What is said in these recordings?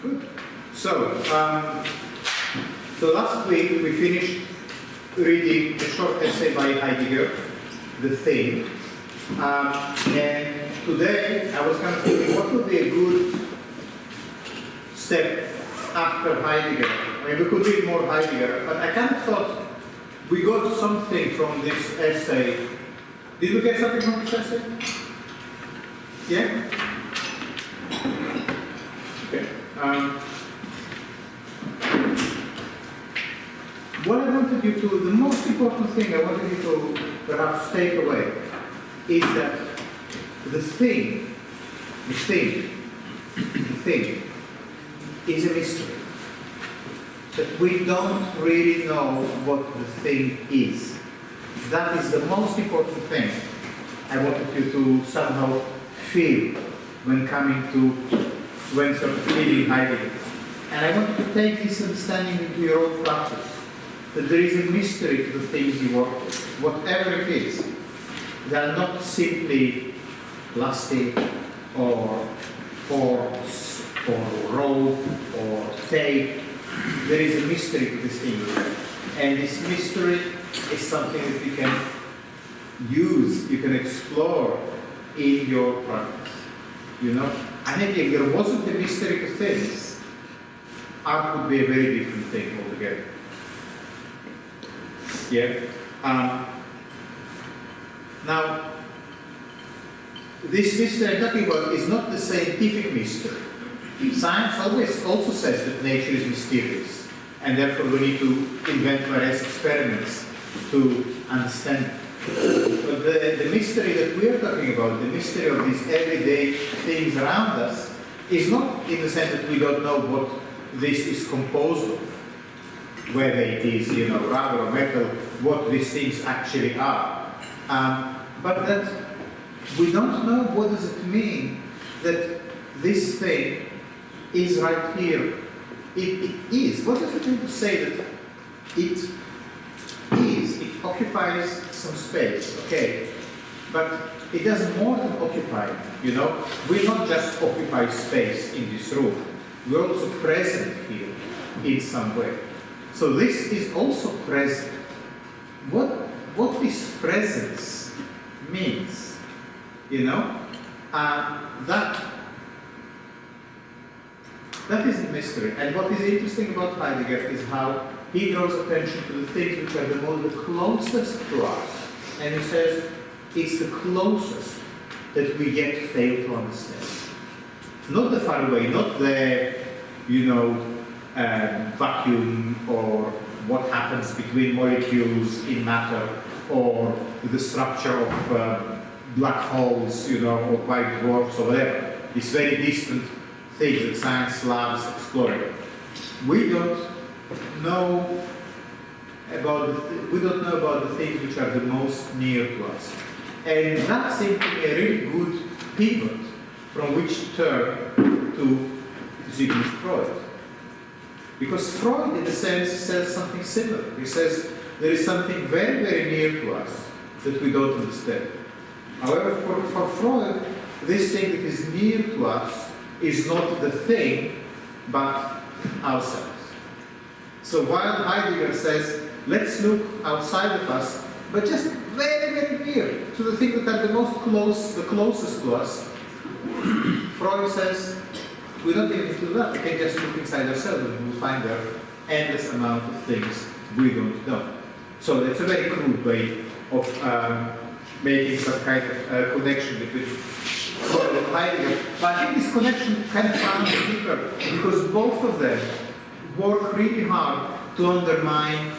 Good. So, last week we finished reading a short essay by Heidegger, The Thing. And today I was kind of thinking what would be a good step after Heidegger. I mean, we could read more Heidegger, but I kind of thought we got something from this essay. Did we get something from this essay? Yeah? Okay. What I wanted you to, the most important thing I wanted you to perhaps take away is that the thing is a mystery. That we don't really know what the thing is. That is the most important thing I wanted you to somehow feel when sort of reading Heidegger. And I want you to take this understanding into your own practice. That there is a mystery to the things you work with, whatever it is. They are not simply plastic or force or rope or tape. There is a mystery to this thing. And this mystery is something that you can use, you can explore in your practice. You know? I think if there wasn't a mystery to things, art would be a very different thing altogether. Yeah. Now, this mystery I'm talking about is not the scientific mystery. Science always also says that nature is mysterious, and therefore we need to invent various experiments to understand it. But the mystery that we are talking about, the mystery of these everyday things around us, is not in the sense that we don't know what this is composed of, whether it is, rubber or metal, what these things actually are. But that we don't know what does it mean that this thing is right here. It is. What does it mean to say that it is? It occupies some space, okay. But it does more than occupy, We not just occupy space in this room. We're also present here in some way. So this is also present. What this presence means, that is a mystery. And what is interesting about Heidegger is how he draws attention to the things which are the closest to us. And he says it's the closest that we yet fail to understand. Not the far away, not the, vacuum or what happens between molecules in matter or the structure of black holes, or white dwarfs or whatever. These very distant things that science loves exploring. We don't know about the things which are the most near to us. And that seems to be a really good pivot from which to turn to Sigmund Freud. Because Freud, in a sense, says something similar. He says there is something very, very near to us that we don't understand. However, for Freud, this thing that is near to us is not the thing, but ourselves. So while Heidegger says, let's look outside of us, but just very, very near to the things that are the closest to us, Freud says, we don't even need to do that. We can just look inside ourselves and we'll find there endless amount of things we don't know. So it's a very crude way of making some kind of connection between Freud and Heidegger. But I think this connection can sound deeper because both of them work really hard to undermine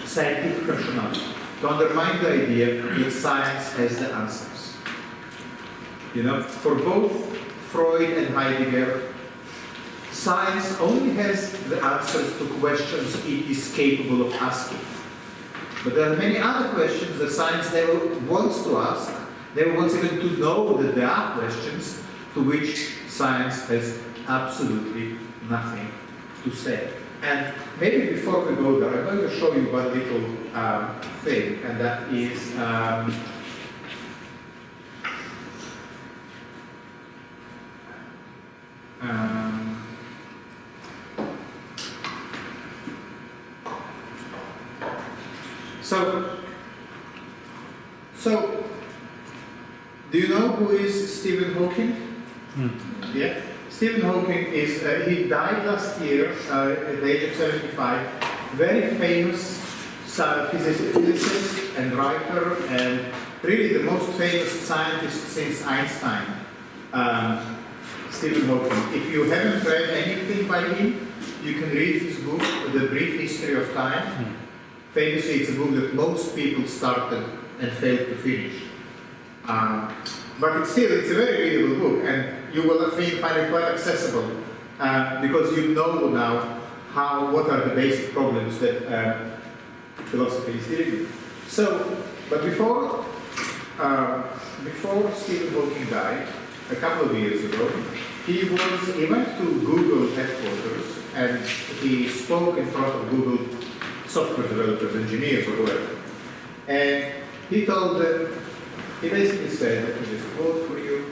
scientific rationality, to undermine the idea that science has the answers. For both Freud and Heidegger, science only has the answers to questions it is capable of asking. But there are many other questions that science never wants to ask, never wants even to know that there are questions to which science has absolutely nothing to say. And maybe before we go there, I'm going to show you one little thing, and that is So, do you know who is Stephen Hawking? Yeah? Stephen Hawking is, he died last year at the age of 75. Very famous physicist and writer, and really the most famous scientist since Einstein. Stephen Hawking. If you haven't read anything by him, you can read his book, The Brief History of Time. Famously, it's a book that most people started and failed to finish. But it's a very readable book, and you will find it quite accessible because you know now what are the basic problems that philosophy is dealing with. So, but before Stephen Hawking died, a couple of years ago, he went to Google headquarters and he spoke in front of Google software developers, engineers, or whoever. And he told them, he basically said, let me just quote for you.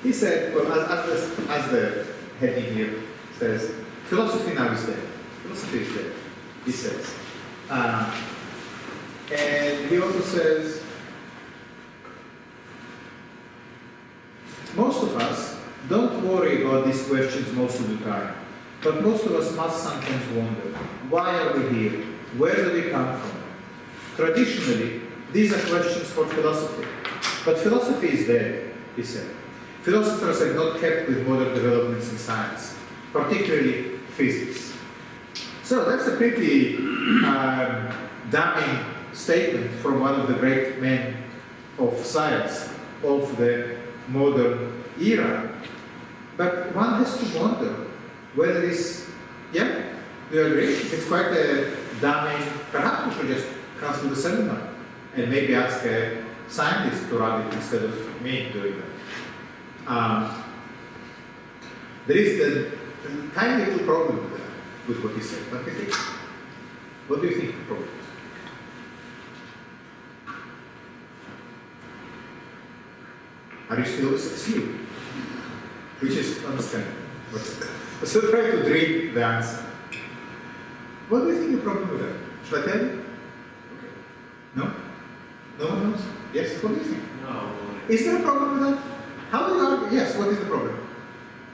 He said, well, as the heading here says, philosophy now is dead. Philosophy is dead, he says. And he also says, most of us don't worry about these questions most of the time, but most of us must sometimes wonder, why are we here? Where do we come from? Traditionally, these are questions for philosophy, but philosophy is dead, he said. Philosophers have not kept with modern developments in science, particularly physics. So that's a pretty damning statement from one of the great men of science of the modern era. But one has to wonder whether this, yeah, do you agree? It's quite a damning, perhaps we should just cancel the seminar and maybe ask a scientist to run it instead of me doing that. There is a tiny little problem with what he said. What do you think the problem is? Are you still asleep? Which is understandable. So try to dream the answer. What do you think the problem with that? Should I tell you? Okay. No? No one knows? Yes? What do you think? No. Is there a problem with that? How do you argue? Yes, what is the problem?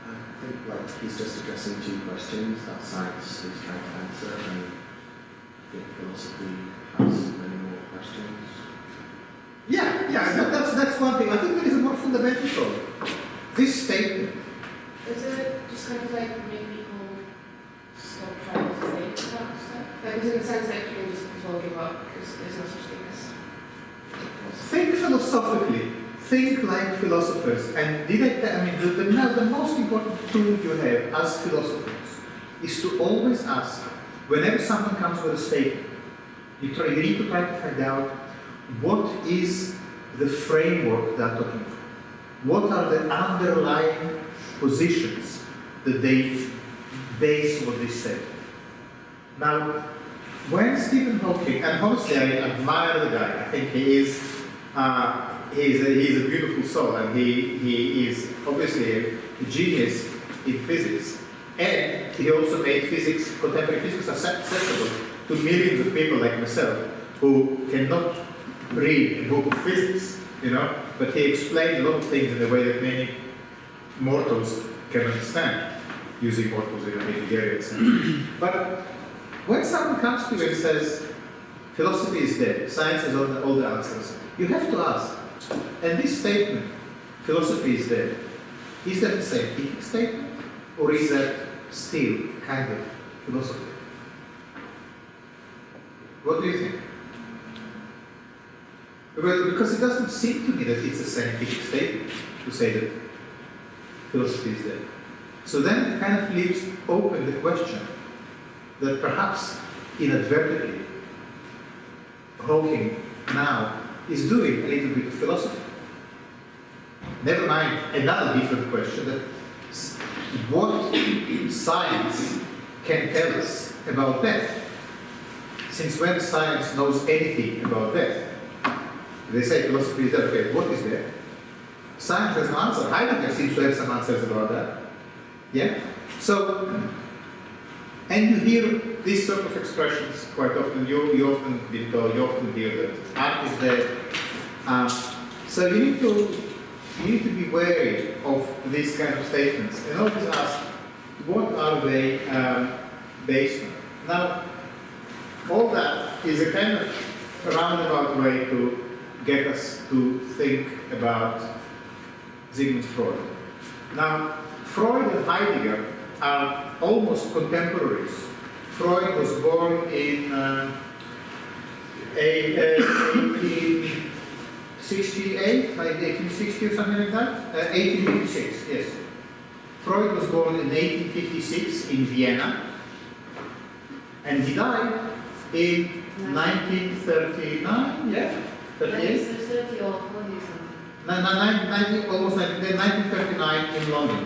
I think he's just addressing two questions that science is trying to answer, and I think philosophy has many more questions. Yeah, that's one thing. I think there is a more fundamental problem. This statement. Is it just kind of like make people stop trying to think about stuff? Like, in the sense that you can just all give up because there's no such thing as. Think philosophically. Think like philosophers. And the most important tool you have as philosophers is to always ask, whenever someone comes with a statement, you need to try to find out what is the framework they're talking from. What are the underlying positions that they base what they say? Now, when Stephen Hawking, and honestly I admire the guy, I think he is he's a beautiful soul, and he is obviously a genius in physics, and he also made contemporary physics accessible to millions of people like myself who cannot read a book of physics, but he explained a lot of things in a way that many mortals can understand, using mortals in a Hegelian sense. But when someone comes to you and says, philosophy is dead, science has all the answers, you have to ask, and this statement, philosophy is dead, is that a scientific statement, or is that still kind of philosophy? What do you think? Because it doesn't seem to me that it's a scientific statement to say that philosophy is dead. So then it kind of leaves open the question that perhaps inadvertently Hawking now is doing a little bit of philosophy. Never mind another different question, that what science can tell us about death. Since when science knows anything about death? They say philosophy is dead. Okay, what is death? Science has no answer. Heidegger seems to have some answers about that. Yeah? So, and you hear these sort of expressions quite often, you often be told, you often hear that art is dead. So you need to be wary of these kind of statements and always ask, what are they based on? Now, all that is a kind of roundabout way to get us to think about Sigmund Freud. Now, Freud and Heidegger are almost contemporaries. Freud was born in 1868, like 1860 or something like that? 1856, yes. Freud was born in 1856 in Vienna, and he died in 1939, yeah? 38? 30 or 40 something. Almost 1939 in London.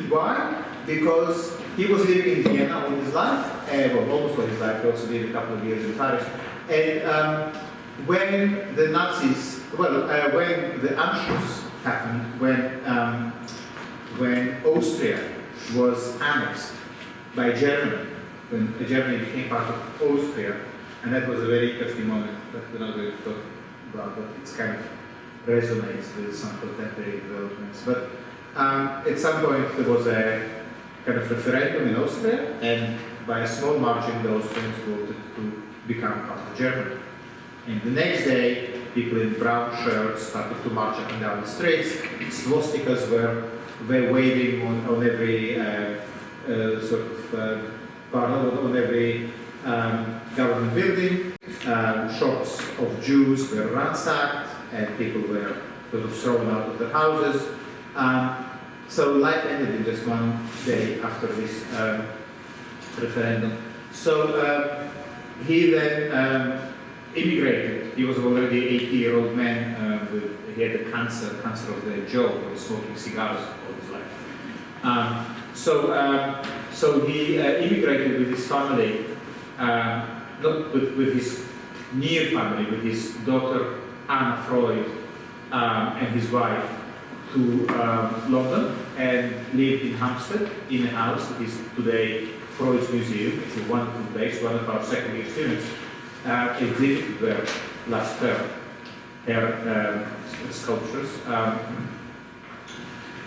Why? Because he was living in Vienna all his life, well, almost all his life. He also lived a couple of years in Paris. And when the Nazis, when the Anschluss happened, when Austria was annexed by Germany, when Germany became part of Austria, and that was a very interesting moment that we're not going to talk about, but it's kind of resonates with some contemporary developments. But at some point there was a kind of referendum in Austria, and by a small margin the Austrians voted to become part of Germany. And the next day, people in brown shirts started to march up and down the streets. Swastikas were waving on every on every government building. Shops of Jews were ransacked, and people were sort of thrown out of their houses. So life ended in just one day after this referendum. So he then immigrated. He was already an 80-year-old man. He had a cancer of the jaw. He was smoking cigars all his life. So he immigrated with his family, not with his near family, with his daughter Anna Freud and his wife, to London, and lived in Hampstead in a house that is today Freud's museum. It's a wonderful place. One of our second-year students exhibited there last term her sculptures.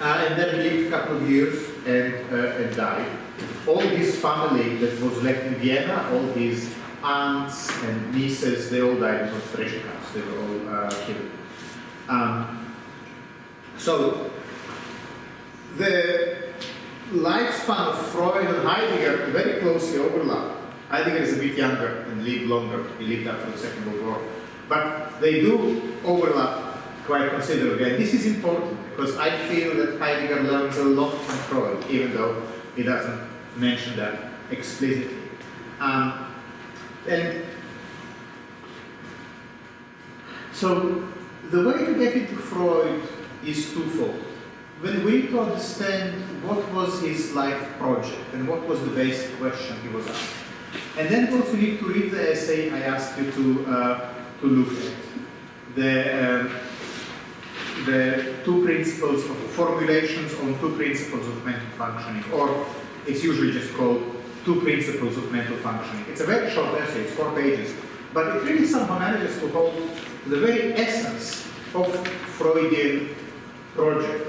And then he lived a couple of years and died. All his family that was left in Vienna, all his aunts and nieces, they all died in concentration camps. They were all killed. So the lifespan of Freud and Heidegger very closely overlap. Heidegger is a bit younger and lived longer. He lived after the Second World War. But they do overlap quite considerably. And this is important because I feel that Heidegger learns a lot from Freud, even though he doesn't mention that explicitly. And so the way to get into Freud is twofold. When we need to understand what was his life project and what was the basic question he was asked. And then we also need to read the essay I asked you to look at. The two principles of formulations on two principles of mental functioning, or it's usually just called Two Principles of Mental Functioning. It's a very short essay, it's 4 pages, but it really somehow manages to hold the very essence of Freudian project.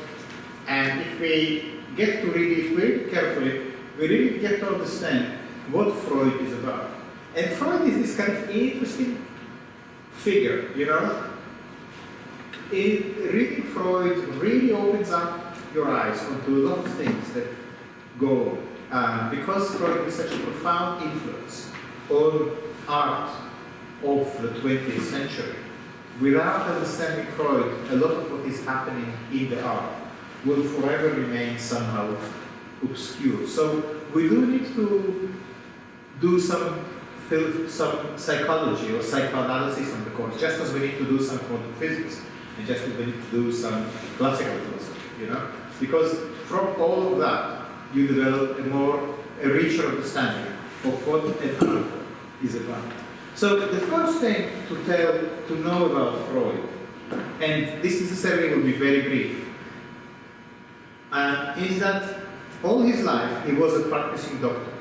And if we get to read it very carefully, we really get to understand what Freud is about. And Freud is this kind of interesting figure, you know? Reading Freud really opens up your eyes onto a lot of things that go on. Because Freud is such a profound influence on art of the 20th century, without understanding Freud, a lot of what is happening in the art will forever remain somehow obscure. So we do need to do some psychology or psychoanalysis on the course, just as we need to do some quantum physics, and just as we need to do some classical philosophy, you know? Because from all of that, you develop a richer understanding of what an art is about. So the first thing to know about Freud, and this necessarily will be very brief, is that all his life he was a practicing doctor.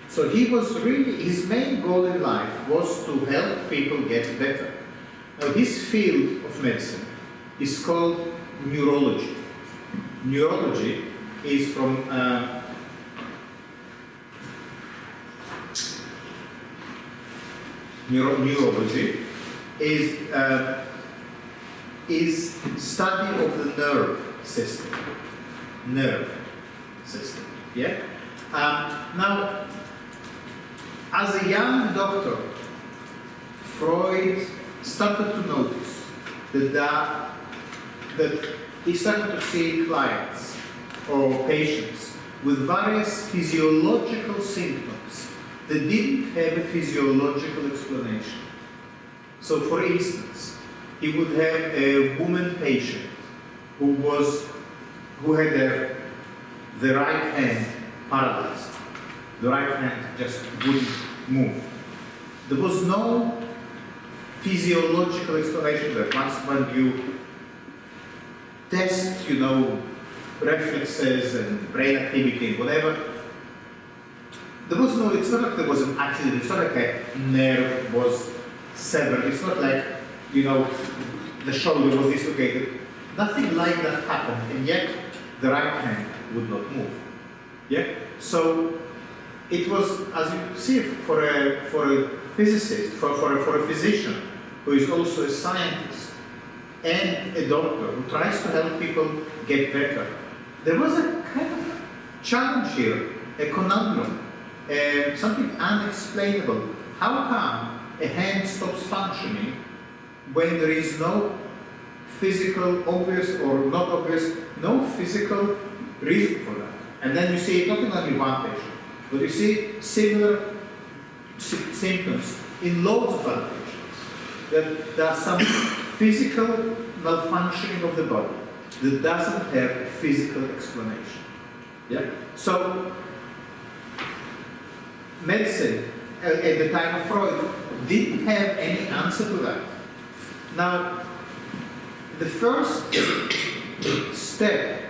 So he was really, his main goal in life was to help people get better. Now this field of medicine is called neurology. Neurology is from neurology is study of the nerve system. Nerve system. Yeah. Now, as a young doctor, Freud started to notice that he started to see clients or patients with various physiological symptoms that didn't have a physiological explanation. So, for instance, he would have a woman patient who had the right hand paralyzed. The right hand just wouldn't move. There was no physiological explanation there. Once when you test, reflexes and brain activity and whatever, there was no, it's not like there was an accident, it's not like a nerve was severed, it's not like, the shoulder was dislocated. Nothing like that happened, and yet the right hand would not move. Yeah? So it was, as you see, for a physicist, for a physician who is also a scientist and a doctor who tries to help people get better, there was a kind of challenge here, a conundrum, something unexplainable. How come a hand stops functioning when there is no physical, obvious or not obvious, no physical reason for that? And then you see it not in only one patient, but you see similar symptoms in loads of other patients. That there are some physical malfunctioning of the body that doesn't have a physical explanation. Yeah? So, medicine at the time of Freud didn't have any answer to that. Now, the first step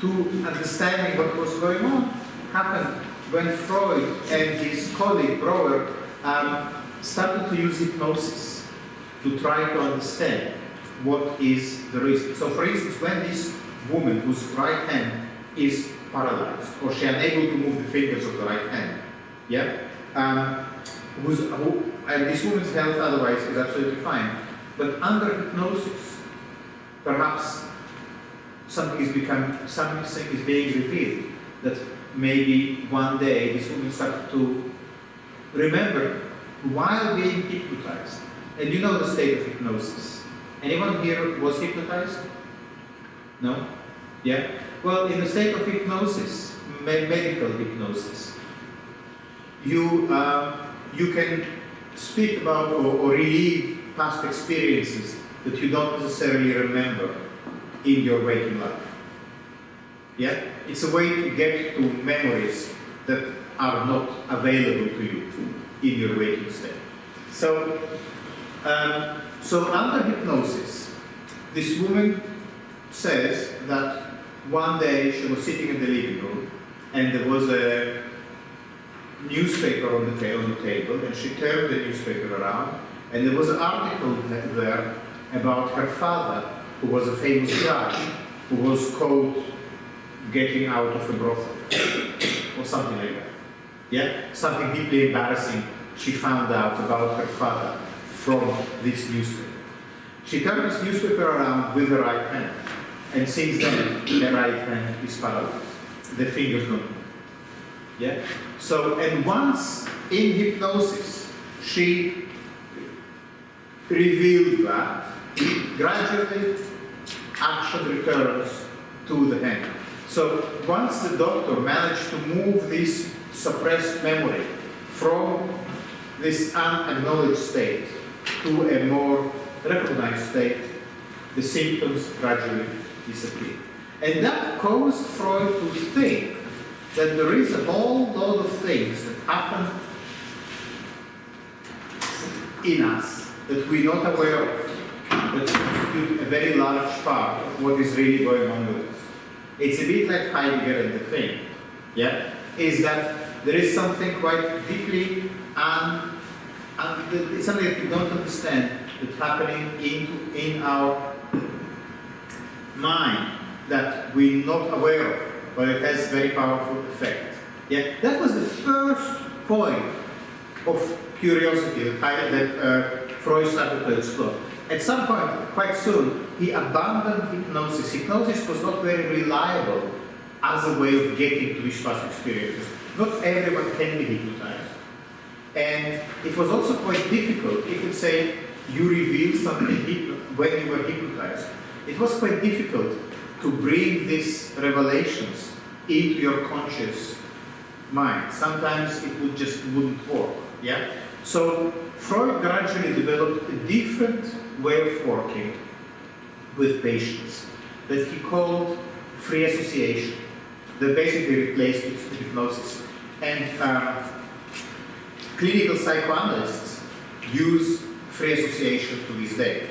to understanding what was going on happened when Freud and his colleague Brouwer started to use hypnosis to try to understand what is the reason. So, for instance, when this woman whose right hand is paralyzed, or she unable to move the fingers of the right hand, yeah, and this woman's health otherwise is absolutely fine, but under hypnosis, perhaps something is being revealed, that maybe one day this woman started to remember while being hypnotized. And you know the state of hypnosis. Anyone here was hypnotized? No? Yeah? Well, in the state of hypnosis, medical hypnosis, you can speak about or relive past experiences that you don't necessarily remember in your waking life. Yeah? It's a way to get to memories that are not available to you in your waking state. So under hypnosis, this woman says that one day she was sitting in the living room and there was a newspaper on the table, and she turned the newspaper around and there was an article there about her father, who was a famous judge, who was caught getting out of a brothel or something like that. Yeah? Something deeply embarrassing she found out about her father from this newspaper. She turned this newspaper around with her right hand, and since then, the right hand is paralyzed. The fingers don't move. Yeah? So, and once in hypnosis, she revealed that, gradually action returns to the hand. So once the doctor managed to move this suppressed memory from this unacknowledged state to a more recognized state, the symptoms gradually disappear. And that caused Freud to think that there is a whole lot of things that happen in us that we're not aware of, that constitute a very large part of what is really going on with us. It's a bit like Heidegger and the thing, yeah? Is that there is something quite deeply and it's something that we don't understand that's happening in our mind that we're not aware of, but it has very powerful effect. Yeah, that was the first point of curiosity that Freud started to explore. At some point, quite soon, he abandoned hypnosis. Hypnosis was not very reliable as a way of getting to these past experiences. Not everyone can be hypnotized. And it was also quite difficult. If you say you reveal something when you were hypnotized, it was quite difficult to bring these revelations into your conscious mind. Sometimes it wouldn't work. Yeah? So Freud gradually developed a different way of working with patients that he called free association, that basically replaced hypnosis. And clinical psychoanalysts use free association to this day.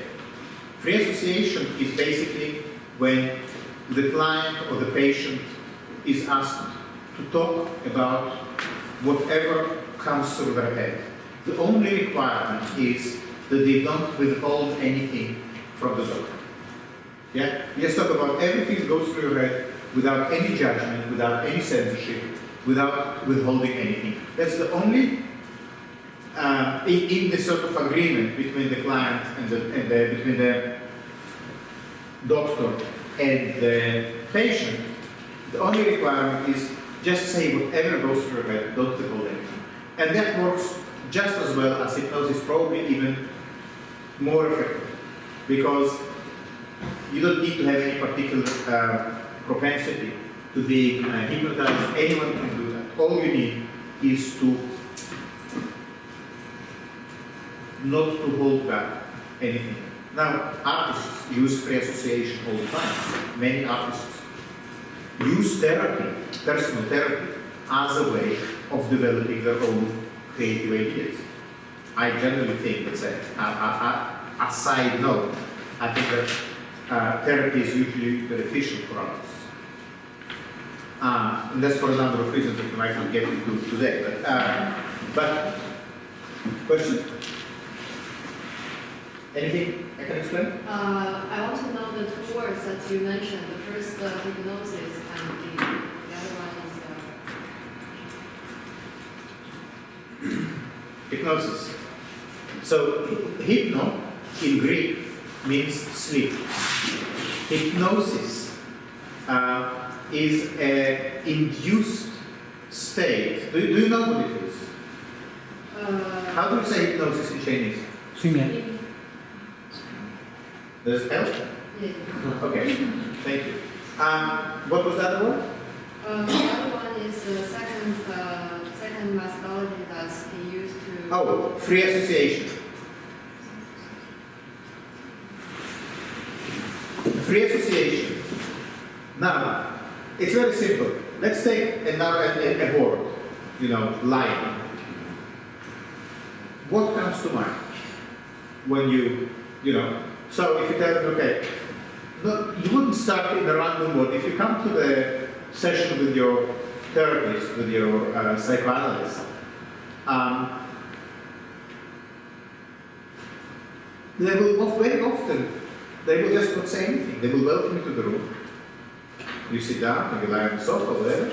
Free association is basically when the client or the patient is asked to talk about whatever comes through their head. The only requirement is that they don't withhold anything from the doctor. Yeah? You just talk about everything that goes through your head without any judgment, without any censorship, without withholding anything. That's the only, in the sort of agreement between the client and between the doctor and the patient, the only requirement is just say whatever goes through your head, don't withhold anything. And that works just as well as hypnosis, probably even more effective, because you don't need to have any particular propensity to be hypnotized. Anyone can do that. All you need is to not to hold back anything. Now, artists use free association all the time. Many artists use therapy, personal therapy, as a way of developing their own creative ideas. I generally think it's a side note. I think that therapy is usually beneficial for artists. And that's for a number of reasons that we might not get into today. But question? Anything I can explain? I want to know the two words that you mentioned. The first, hypnosis, and the other one is Hypnosis. So, hypno in Greek means sleep. Hypnosis is an induced state. Do you know what it is? How do you say hypnosis in Chinese? 催眠 Does it help? Yeah. Okay, thank you. What was the other word? The other one is the second methodology that's been used to. Oh, free association. Free association. Now, it's very simple. Let's take a word, lion. What comes to mind when so if you tell them, okay, no, you wouldn't start in a random word. If you come to the session with your therapist, with your psychoanalyst, they will very often, they will just not say anything. They will welcome you to the room. You sit down, or you lie on the sofa, or whatever,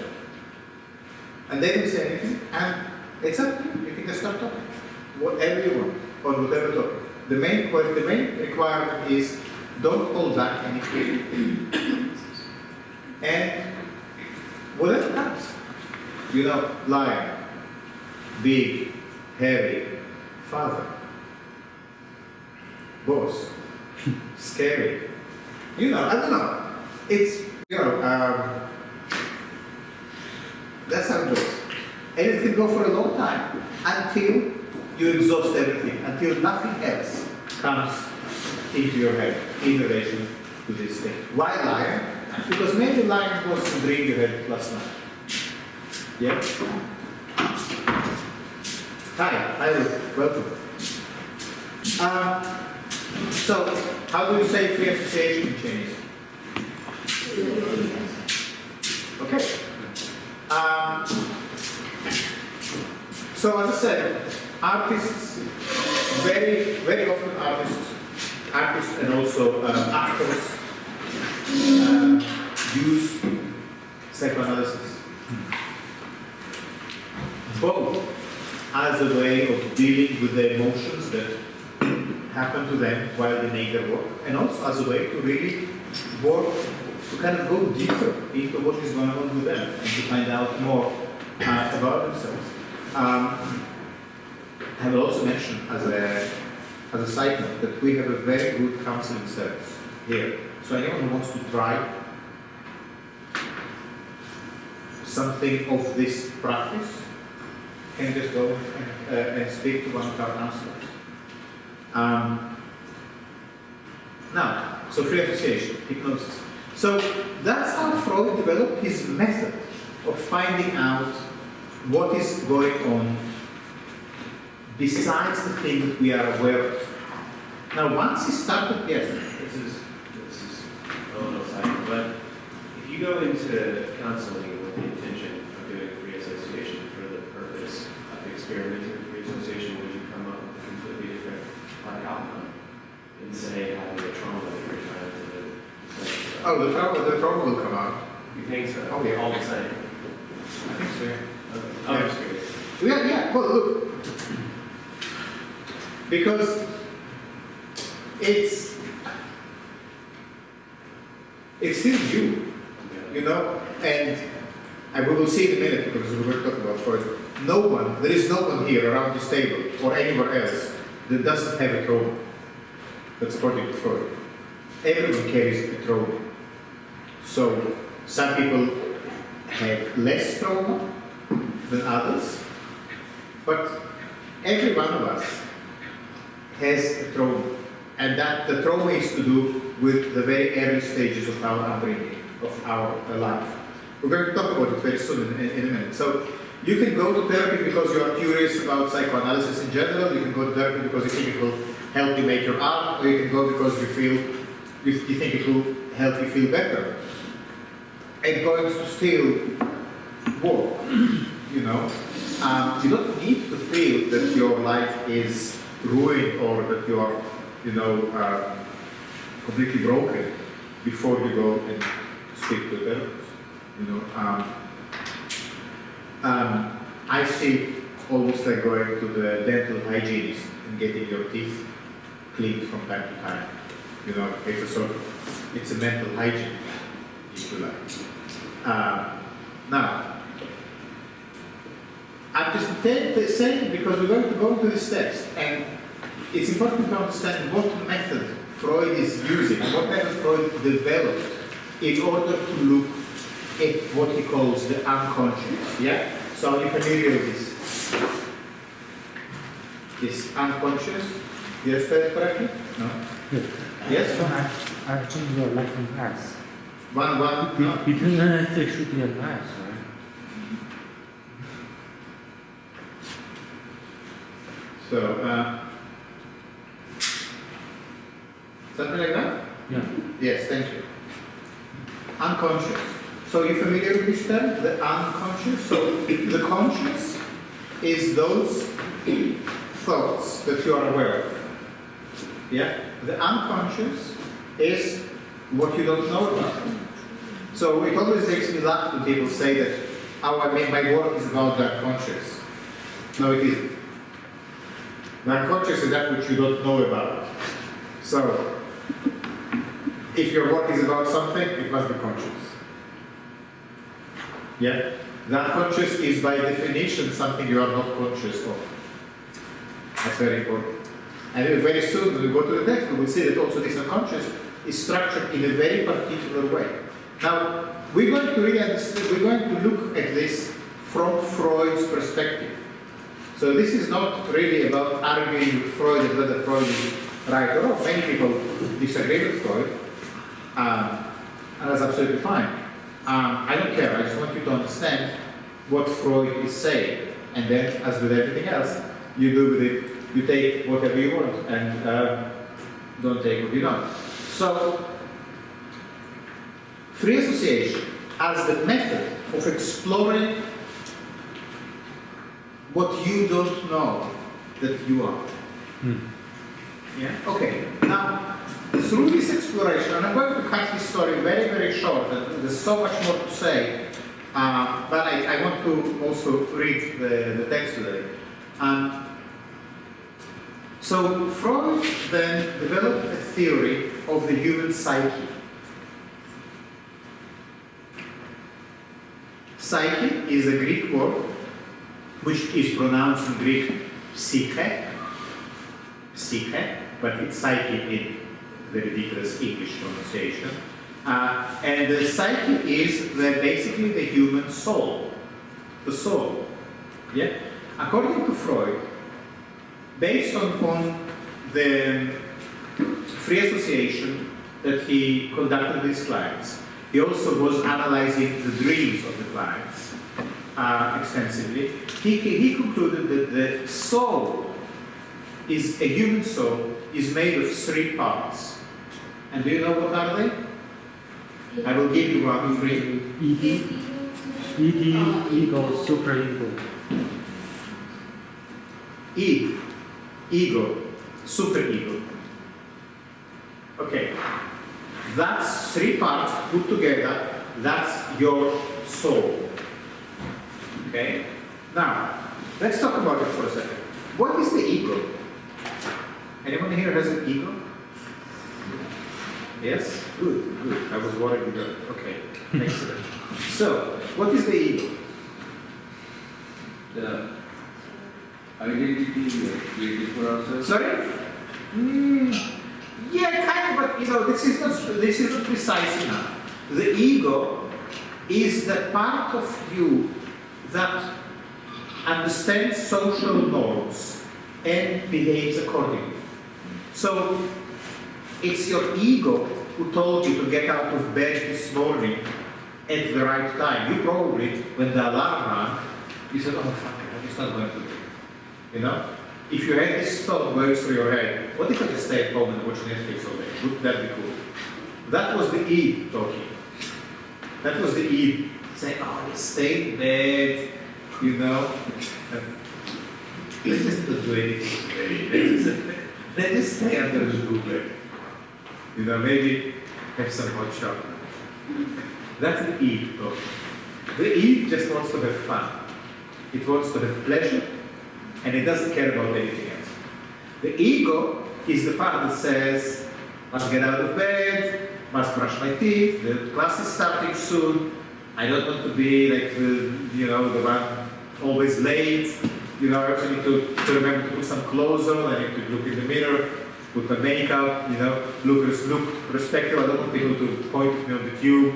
and they don't say anything, and it's up to you. You can just start talking, whatever you want, on whatever topic. The main requirement is don't hold back anything, and whatever comes, lion, big, heavy, father, boss, scary, I don't know. It's that's how it goes. And it can go for a long time until you exhaust everything, until nothing else comes into your head in relation to this thing. Why lion? Because maybe lion was a dream you had last night. Yeah? Hi, welcome. So, how do you say free association in Chinese? Okay. So as I said, artists, very often artists and also actors use psychoanalysis, both as a way of dealing with the emotions that happen to them while they make their work, and also as a way to really work, to kind of go deeper into what is going on with them and to find out more about themselves. I will also mention as a side note that we have a very good counseling service here. So anyone who wants to try something of this practice can just go and speak to one of our counselors. Now, so free association, hypnosis. So that's how Freud developed his method of finding out what is going on besides the thing that we are aware of. Now, once he started, yes, this is a little side, but if you go into counseling with the intention of doing free association for the purpose of experimenting with free association, would you come up with a completely different outcome than say having a trauma that you're trying to? oh, the trauma will come out. You think so? Oh, yeah. All the same. I think so. Yeah. Okay. I'm just curious. Yeah. Well, look, because it's still you know, and we will see in a minute because we're going to talk about Freud. There is no one here around this table or anywhere else that doesn't have a trauma. That's according to Freud. Everyone carries a trauma. So some people have less trauma than others, but every one of us has a trauma, and that the trauma is to do with the very early stages of our upbringing, of our life. We're going to talk about it very soon in a minute. So you can go to therapy because you are curious about psychoanalysis in general. You can go to therapy because you think it will help you make your art, or you can go because you think it will help you feel better. And going to still work, you know. You don't need to feel that your life is ruined or that you are, completely broken before you go and speak to a therapist. I see almost like going to the dental hygienist and getting your teeth cleaned from time to time. It's a mental hygiene, if you like. Now, I'm just saying because we're going to go into this text, and it's important to understand what method Freud is using, what method Freud developed in order to look at what he calls the unconscious. Yeah? So are you familiar with this? This unconscious? Did I spell it correctly? No? Yes? So I think your lesson pass. One, no. Between analysis should be a nice, right? So, something like that? Yeah. Yes, thank you. Unconscious. So you're familiar with this term, the unconscious? So the conscious is those thoughts that you are aware of. Yeah? The unconscious is what you don't know about. So it always makes me laugh when people say that, my work is about the unconscious. No, it isn't. The unconscious is that which you don't know about. So, if your work is about something, it must be conscious. Yeah? The unconscious is by definition something you are not conscious of. That's very important. And very soon, when we go to the text, we will see that also this unconscious is structured in a very particular way. Now, we're going to really understand, we're going to look at this from Freud's perspective. So this is not really about arguing with Freud and whether Freud is right or wrong. Many people disagree with Freud, and that's absolutely fine. I don't care. I just want you to understand what Freud is saying, and then, as with everything else, you do with it. You take whatever you want, and don't take what you don't. So, free association as the method of exploring what you don't know that you are. Yeah? Okay. Now, through this exploration, and I'm going to cut this story very, very short, there's so much more to say, but I want to also read the text today. So Freud then developed a theory of the human psyche. Psyche is a Greek word which is pronounced in Greek psyche, but it's psyche in the ridiculous English pronunciation. And the psyche is basically the human soul, the soul. Yeah? According to Freud, based on the free association that he conducted with his clients, he also was analyzing the dreams of the clients extensively. He concluded that the soul is a human soul is made of 3 parts. And do you know what are they? I will give you 1, 3. ED, ego, superego. Ego, superego. Okay. That's 3 parts put together. That's your soul. Okay? Now, let's talk about it for a second. What is the ego? Anyone here has an ego? Yes? Good, good. I was worried you don't. Okay, excellent. So, what is the ego? The identity we have created for ourselves. Sorry? Yeah, kind of, but this is not precise enough. The ego is the part of you that understands social norms and behaves accordingly. So, it's your ego who told you to get out of bed this morning at the right time. You probably, when the alarm rang, you said, oh fuck it, I'm just not going to do it. You know? If you had this thought going through your head, what if I just stay at home and watch Netflix all day? Wouldn't that be cool? That was the ego talking. That was the ego saying, oh, just stay in bed, you know? Let's just not do anything today. Let's just stay under the roof. You know, maybe have some hot chocolate. That's the ego talking. The ego just wants to have fun. It wants to have pleasure, and it doesn't care about anything else. The ego is the part that says, must get out of bed, must brush my teeth, the class is starting soon, I don't want to be like the one always late, I also need to remember to put some clothes on, I need to look in the mirror, put my makeup, look respectful, I don't want people to point at me on the tube,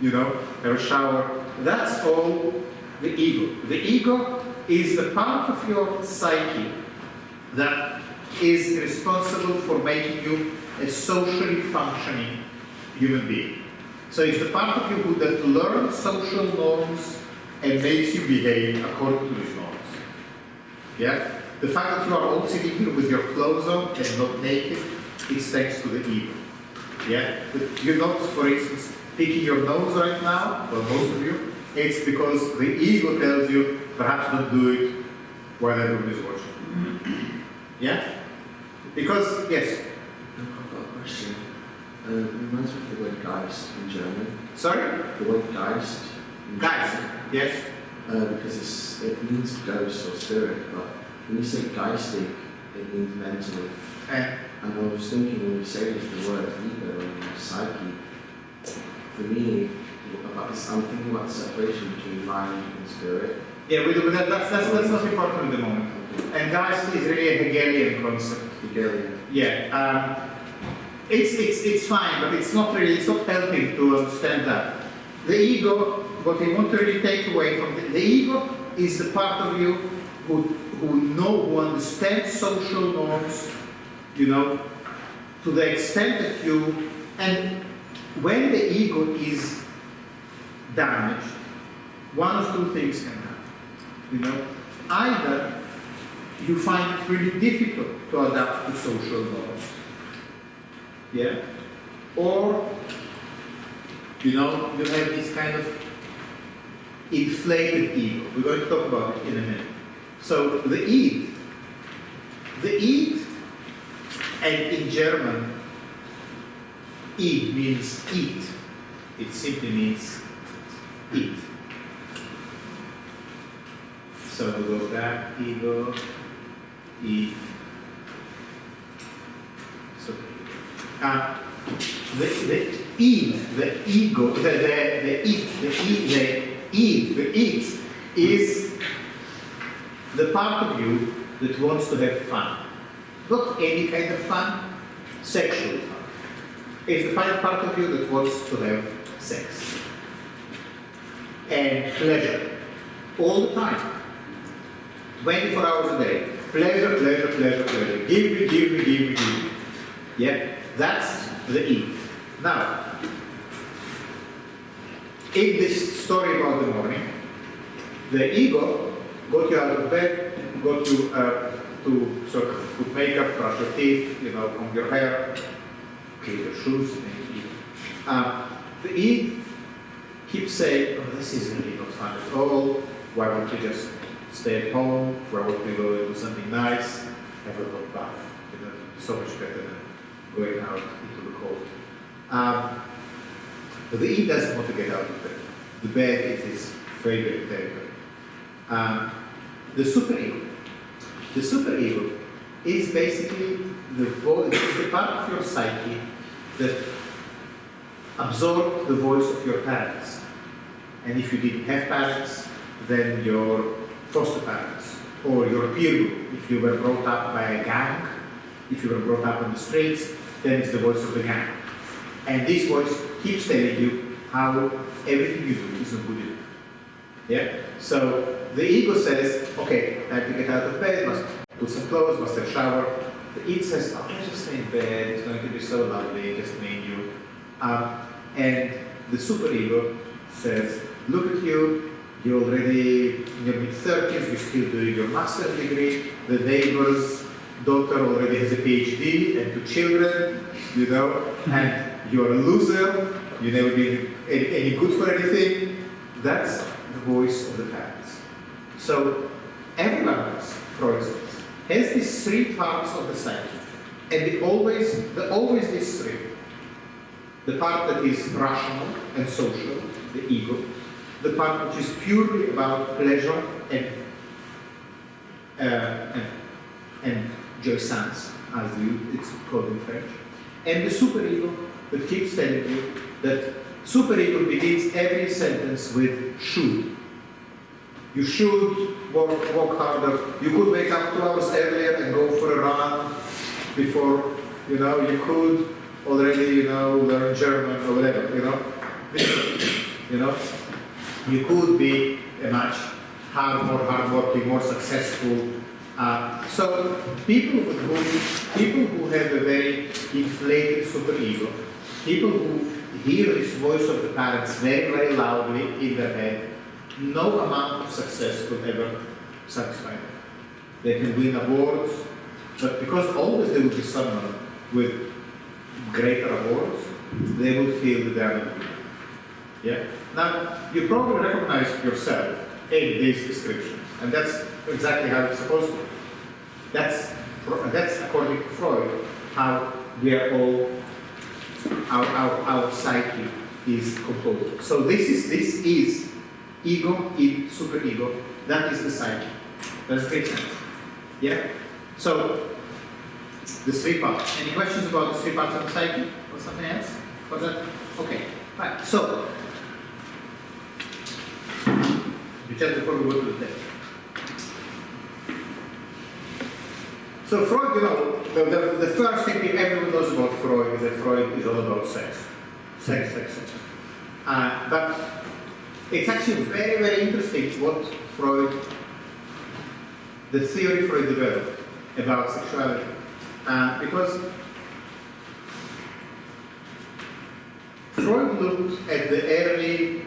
have a shower. That's all the ego. The ego is the part of your psyche that is responsible for making you a socially functioning human being. So it's the part of you that learns social norms and makes you behave according to these norms. Yeah? The fact that you are all sitting here with your clothes on and not naked is thanks to the ego. Yeah? But you're not, for instance, picking your nose right now, well, most of you, it's because the ego tells you, perhaps don't do it while everyone is watching. Yeah? Because, yes? I've got a question. It reminds me of the word Geist in German. Sorry? The word Geist. Geist, yes? Because it means ghost or spirit, but when you say geistig, it means mental. And I was thinking when you say the word ego and psyche, for me, I'm thinking about the separation between mind and spirit. Yeah, but that's not important at the moment. Okay. And Geist is really a Hegelian concept. Hegelian. Yeah. It's fine, but it's not helping to understand that. The ego, what we want to really take away from the ego is the part of you who understands social norms, to the extent that you, and when the ego is damaged, one of two things can happen. Either you find it really difficult to adapt to social norms, yeah, or you have this kind of inflated ego. We're going to talk about it in a minute. So the id, and in German, id means eat. It simply means eat. So we go back, ego, eat. So the id, the ego, the it is the part of you that wants to have fun. Not any kind of fun, sexual fun. It's the part of you that wants to have sex. And pleasure. All the time. 24 hours a day. Pleasure, pleasure, pleasure, pleasure. Give me, give me, give me, give me. Yeah? That's the it. Now, in this story about the morning, the ego got you out of bed, got you to sort of put makeup, brush your teeth, comb your hair, clean your shoes, maybe. The id keeps saying, oh, this is really not fun at all. Why won't you just stay at home? Why won't we go and do something nice? Have a hot bath. So much better than going out into the cold. But the id doesn't want to get out of bed. The bed is his favorite territory. The superego. The superego is basically the part of your psyche that absorbed the voice of your parents. And if you didn't have parents, then your foster parents or your peer group. If you were brought up by a gang, if you were brought up on the streets, then it's the voice of the gang. And this voice keeps telling you how everything you do is not good enough. Yeah? So the ego says, okay, time to get out of bed, must put some clothes, must have a shower. The id says, oh, let's just stay in bed, it's going to be so lovely, just me and you. And the superego says, look at you, you're already in your mid-30s, you're still doing your master's degree, the neighbor's daughter already has a PhD and 2 children, and you're a loser, you've never been any good for anything. That's the voice of the parents. So everyone else, Freud says, has these 3 parts of the psyche, and always these 3. The part that is rational and social, the ego. The part which is purely about pleasure and jouissance, as it's called in French. And the superego that keeps telling you that superego begins every sentence with should. You should work harder. You could wake up 2 hours earlier and go for a run before, you could already, learn German or whatever, You could be a much more hardworking, more successful. So people who have a very inflated superego, people who hear this voice of the parents very, very loudly in their head, no amount of success could ever satisfy them. They can win awards, but because always there will be someone with greater awards, they will feel that they are not good. Yeah? Now, you probably recognize yourself in these descriptions, and that's exactly how it's supposed to be. That's according to Freud, how we are all, our psyche is composed. So this is ego, id, superego. That is the psyche. Does it make sense? Yeah? So, the 3 parts. Any questions about the 3 parts of the psyche? Or something else? Was that? Okay. Right. So, just before we go to the text. So Freud, the first thing everyone knows about Freud is that Freud is all about sex. Sex. But it's actually very, very interesting what the theory Freud developed about sexuality. Because Freud looked at the early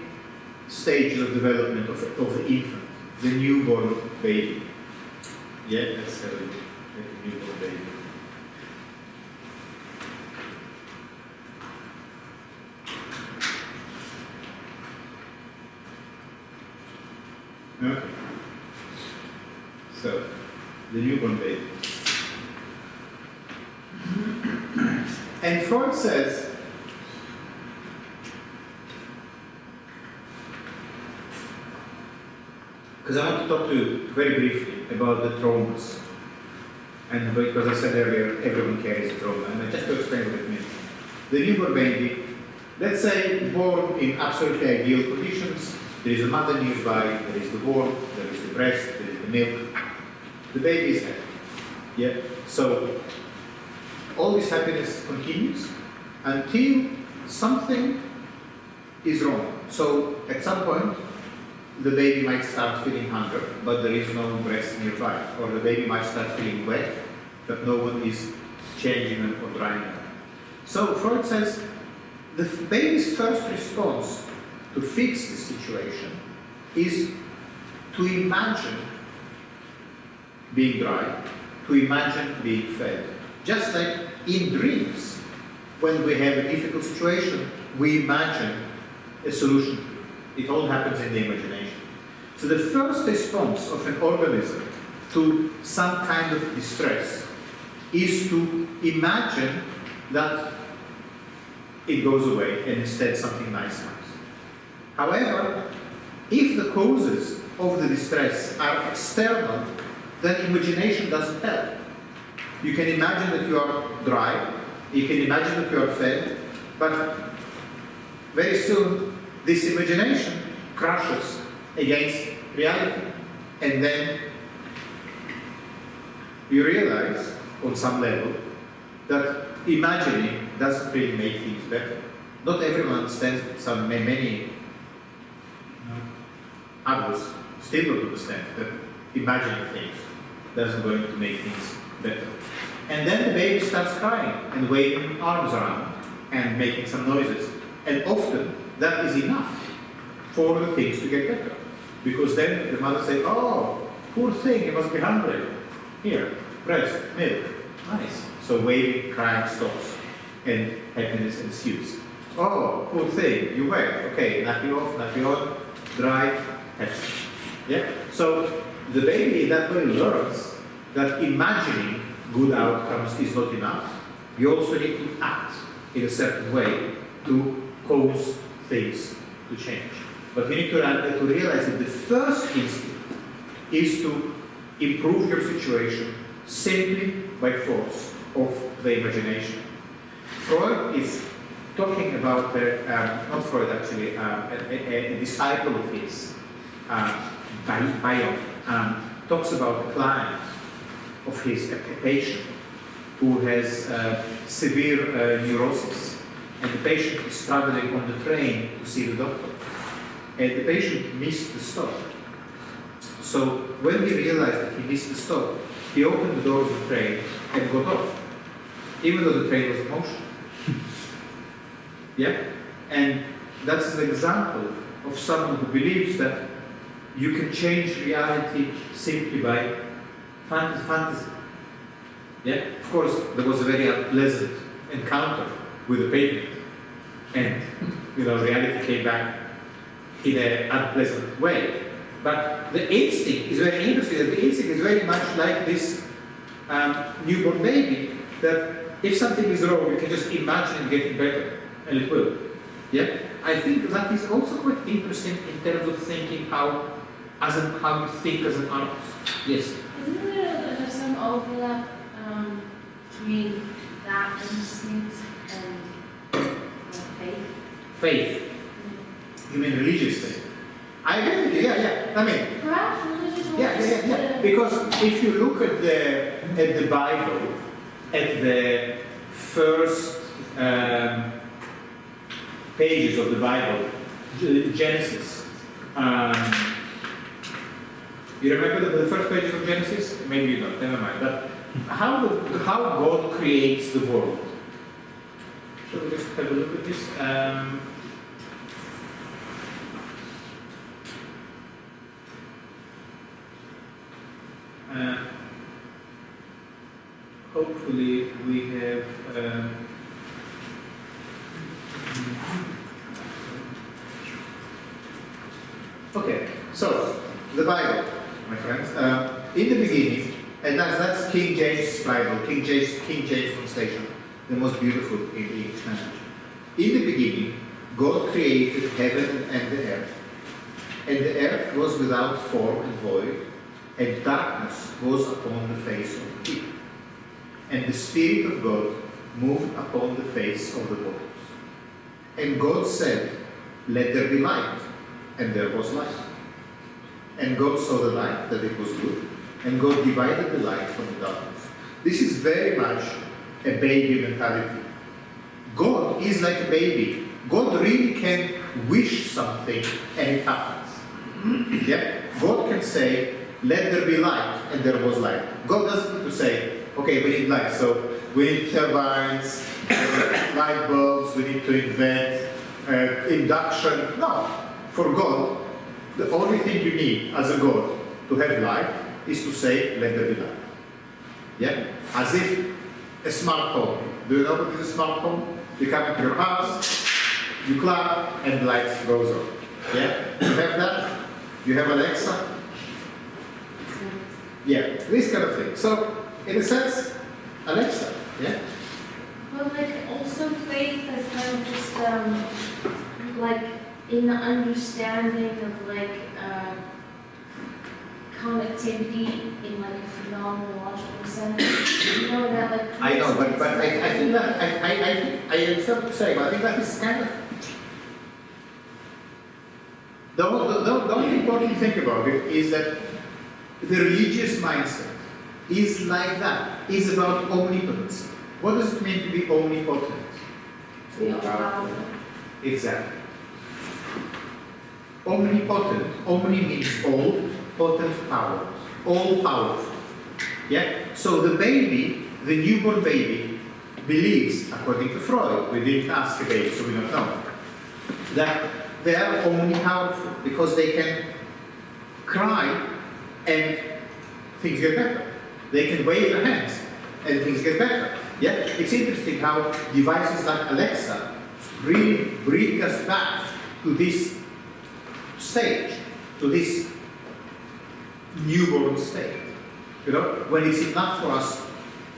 stages of development of the infant, the newborn baby. Yeah, let's have a look at the newborn baby. Okay. So, the newborn baby. And Freud says, because I want to talk to you very briefly about the traumas. And because I said earlier, everyone carries a trauma. And just to explain what it means. The newborn baby, let's say born in absolutely ideal conditions, there is a mother nearby, there is the warmth, there is the breast, there is the milk. The baby is happy. Yeah? So, all this happiness continues until something is wrong. So, at some point, the baby might start feeling hunger, but there is no breast nearby. Or the baby might start feeling wet, but no one is changing them or drying them. So, Freud says the baby's first response to fix the situation is to imagine being dry, to imagine being fed. Just like in dreams, when we have a difficult situation, we imagine a solution to it. It all happens in the imagination. So the first response of an organism to some kind of distress is to imagine that it goes away and instead something nice comes. However, if the causes of the distress are external, then imagination doesn't help. You can imagine that you are dry, you can imagine that you are fed, but very soon this imagination crashes against reality. And then you realize, on some level, that imagining doesn't really make things better. Not everyone understands it. Many others still don't understand that imagining things doesn't going to make things better. And then the baby starts crying and waving arms around and making some noises. And often that is enough for the things to get better. Because then the mother says, oh, poor thing, you must be hungry. Here, breast, milk, nice. So waving, crying stops and happiness ensues. Oh, poor thing, you wet. Okay, nappy off, nappy on, dry, happy. Yeah? So the baby in that way learns that imagining good outcomes is not enough. You also need to act in a certain way to cause things to change. But you need to realize that the first instinct is to improve your situation simply by force of the imagination. Freud is talking about, not Freud actually, a disciple of his, Bion, talks about a client of his, a patient who has severe neurosis, and the patient is traveling on the train to see the doctor, and the patient missed the stop. So when he realized that he missed the stop, he opened the door of the train and got off, even though the train was in motion. Yeah? And that's an example of someone who believes that you can change reality simply by fantasy. Yeah? Of course, there was a very unpleasant encounter with the pavement, and reality came back in an unpleasant way. But the instinct is very interesting. The instinct is very much like this newborn baby, that if something is wrong, you can just imagine it getting better, and it will. Yeah? I think that is also quite interesting in terms of thinking how you think as an artist. Yes? Isn't there some overlap between that instinct and faith? Faith. You mean religious faith? I agree with you, yeah. I mean, Perhaps religious or yeah. Because if you look at the Bible, at the first pages of the Bible, Genesis. You remember the first pages of Genesis? Maybe you don't, never mind. But how God creates the world. Shall we just have a look at this? Hopefully we have okay, so the Bible, my friends. in the beginning, and that's King James Bible, King James translation, the most beautiful in the English language. In the beginning, God created heaven and the earth. And the earth was without form and void, and darkness was upon the face of the deep. And the Spirit of God moved upon the face of the waters. And God said, "Let there be light," and there was light. And God saw the light, that it was good, and God divided the light from the darkness. This is very much a baby mentality. God is like a baby. God really can wish something and it happens. Yeah? God can say, "Let there be light," and there was light. God doesn't need to say, "Okay, we need light, so we need turbines, light bulbs, we need to invent induction." No. For God, the only thing you need as a God to have light is to say, "Let there be light." Yeah? As if a smart home. Do you know what is a smart home? You come into your house, you clap, and the light goes on. Yeah? You have that? You have Alexa? Yeah, this kind of thing. So, in a sense, Alexa, yeah? But like also faith is kind of just like in the understanding of like connectivity in like a phenomenological sense. You know that like I know, but I think that I understand what you're saying, but I think that is kind of the only important thing about it is that the religious mindset is like that. Is about omnipotence. What does it mean to be omnipotent? to be allowed. Exactly. Omnipotent. Omni means all, potent power. All powerful. Yeah? So the baby, the newborn baby, believes, according to Freud, we didn't ask a baby, so we don't know, that they are omni-powerful because they can cry and things get better. They can wave their hands and things get better. Yeah? It's interesting how devices like Alexa really bring us back to this stage, to this newborn state. You know, when it's enough for us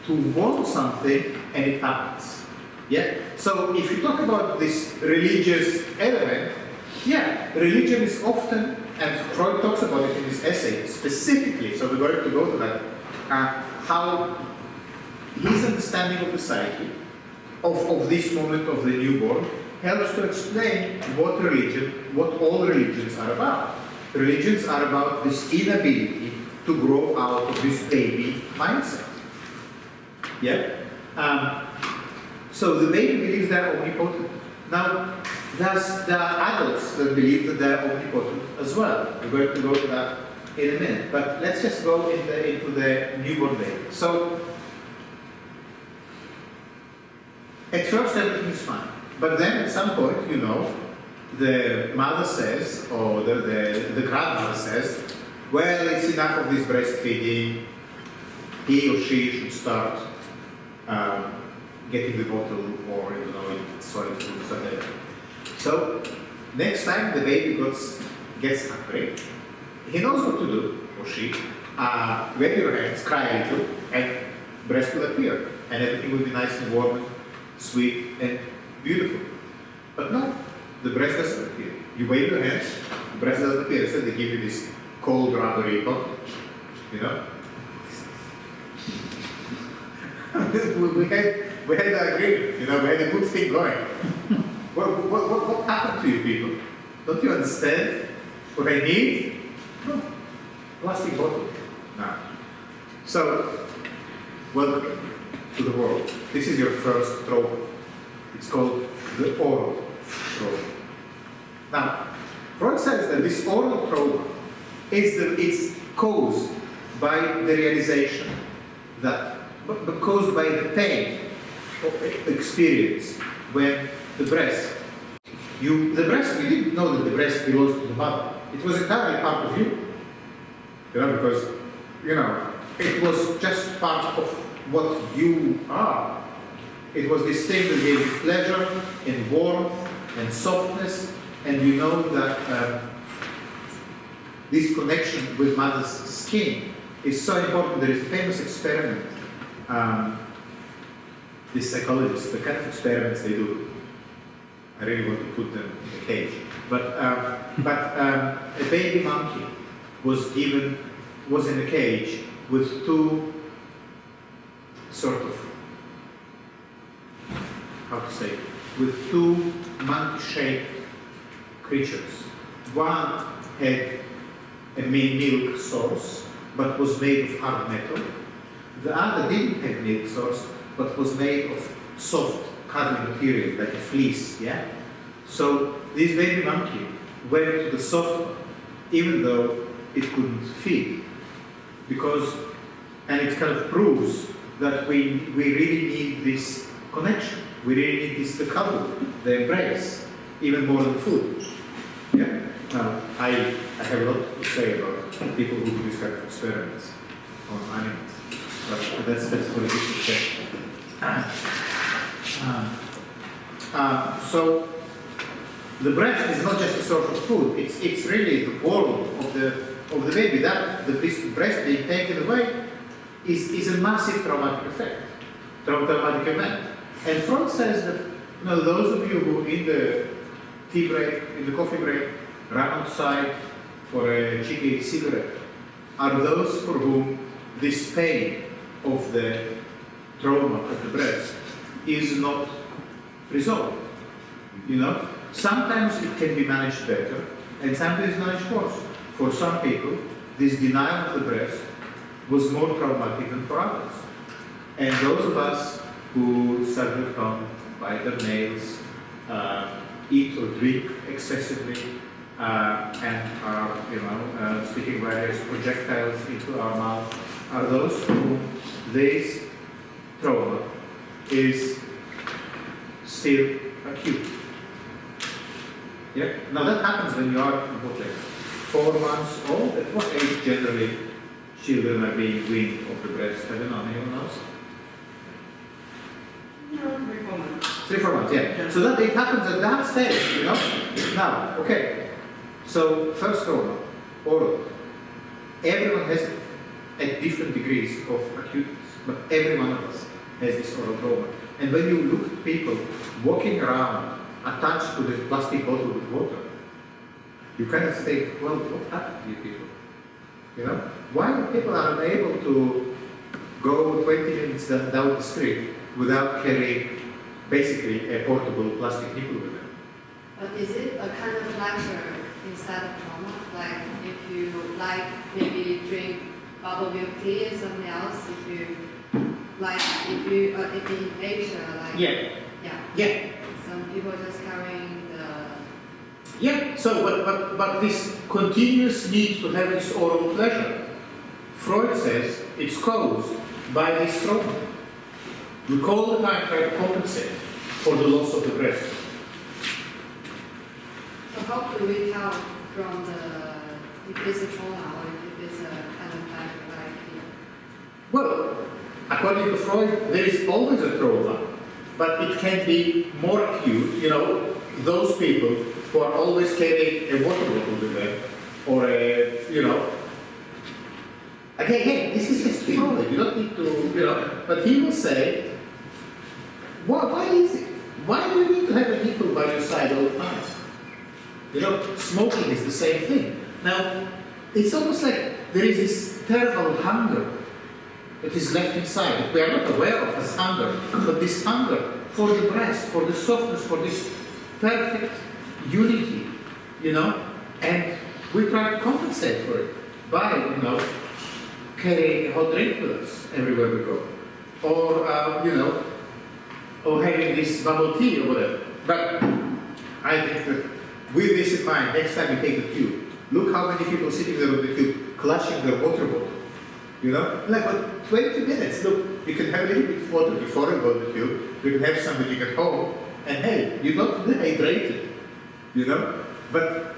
to want something and it happens. Yeah? So if you talk about this religious element, yeah, religion is often, and Freud talks about it in his essay specifically, so we're going to go to that, how his understanding of the psyche, of this moment of the newborn, helps to explain what religion, what all religions are about. Religions are about this inability to grow out of this baby mindset. Yeah? So the baby believes they're omnipotent. Now, there are adults that believe that they're omnipotent as well. We're going to go to that in a minute. But let's just go into the newborn baby. So, at first everything is fine. But then at some point, you know, the mother says, or the grandmother says, well, it's enough of this breastfeeding. He or she should start getting the bottle or, you know, solid food, something. So, next time the baby gets hungry, he knows what to do, or she. Wave your hands, cry a little, and breast will appear. And everything will be nice and warm, and sweet, and beautiful. But no, the breast doesn't appear. You wave your hands, the breast doesn't appear. So they give you this cold rubbery bottle, you know? we had an agreement, you know, we had a good thing going. What happened to you people? Don't you understand what I need? No. Plastic bottle. No. So, welcome to the world. This is your first trauma. It's called the oral trauma. Now, Freud says that this oral trauma is caused by the realization that, but caused by the pain of experience when the breast, you didn't know that the breast belongs to the mother. It was entirely part of you. You know, because, you know, it was just part of what you are. It was this thing that gave you pleasure and warmth and softness, and you know that this connection with mother's skin is so important. There is a famous experiment. These psychologists, the kind of experiments they do, I really want to put them in a cage. But a baby monkey was in a cage with two sort of, how to say, with two monkey-shaped creatures. One had a milk source, but was made of hard metal. The other didn't have milk source, but was made of soft, cuddly material, like a fleece, yeah? So this baby monkey went to the soft one, even though it couldn't feed, because, and it kind of proves that we really need this connection. We really need this, the cuddle, the embrace, even more than food. Yeah? Now, I have a lot to say about people who do this kind of experiments on animals, but that's for a different session. So the breast is not just a source of food; it's really the world of the baby. That this breast being taken away is a massive traumatic effect, traumatic event. And Freud says that, you know, those of you who in the tea break, in the coffee break, run outside for a cheeky cigarette, are those for whom this pain of the trauma of the breast is not resolved. You know, sometimes it can be managed better, and sometimes managed worse. For some people, this denial of the breast was more traumatic than for others. And those of us who suffer from bite their nails, eat or drink excessively, and are, you know, speaking various projectiles into our mouth, are those who this trauma is still acute. Yeah? Now that happens when you are, what, like 4 months old. At what age generally children are being weaned of the breast? I don't know, anyone else? 3-4 months. 3-4 months, yeah. So that it happens at that stage, you know? Now, okay. So first trauma, oral. Everyone has it at different degrees of acuteness, but every one of us has this oral trauma. And when you look at people walking around attached to this plastic bottle with water, you kind of think, well, what happened to you people? You know? Why people are unable to go 20 minutes down the street without carrying basically a portable plastic nipple with them? But is it a kind of pleasure instead of trauma? Like if you like maybe drink bubble milk tea or something else, if you like, if in Asia, like yeah, some people just carrying the but this continuous need to have this oral pleasure, Freud says it's caused by this trauma. We all the time try to compensate for the loss of the breast. So how do we tell from if it's a trauma or if it's a kind of like Well, according to Freud, there is always a trauma, but it can be more acute. You know, those people who are always carrying a water bottle with them, or a, you know. Again, this is just Freud. You don't need to, you know. But he will say, why is it? Why do you need to have a nipple by your side all the time? You know, smoking is the same thing. Now, it's almost like there is this terrible hunger that is left inside, that we are not aware of as hunger, but this hunger for the breast, for the softness, for this perfect unity, you know, and we try to compensate for it by, you know, carrying a hot drink with us everywhere we go, or, you know, or having this bubble tea or whatever. But I think that with this in mind, next time you take the tube, look how many people sitting there with the tube, clutching their water bottle. You know, like, but 20 minutes, look, you can have a little bit of water before you go to the tube, you can have some when you get home, and hey, you're not dehydrated, you know? But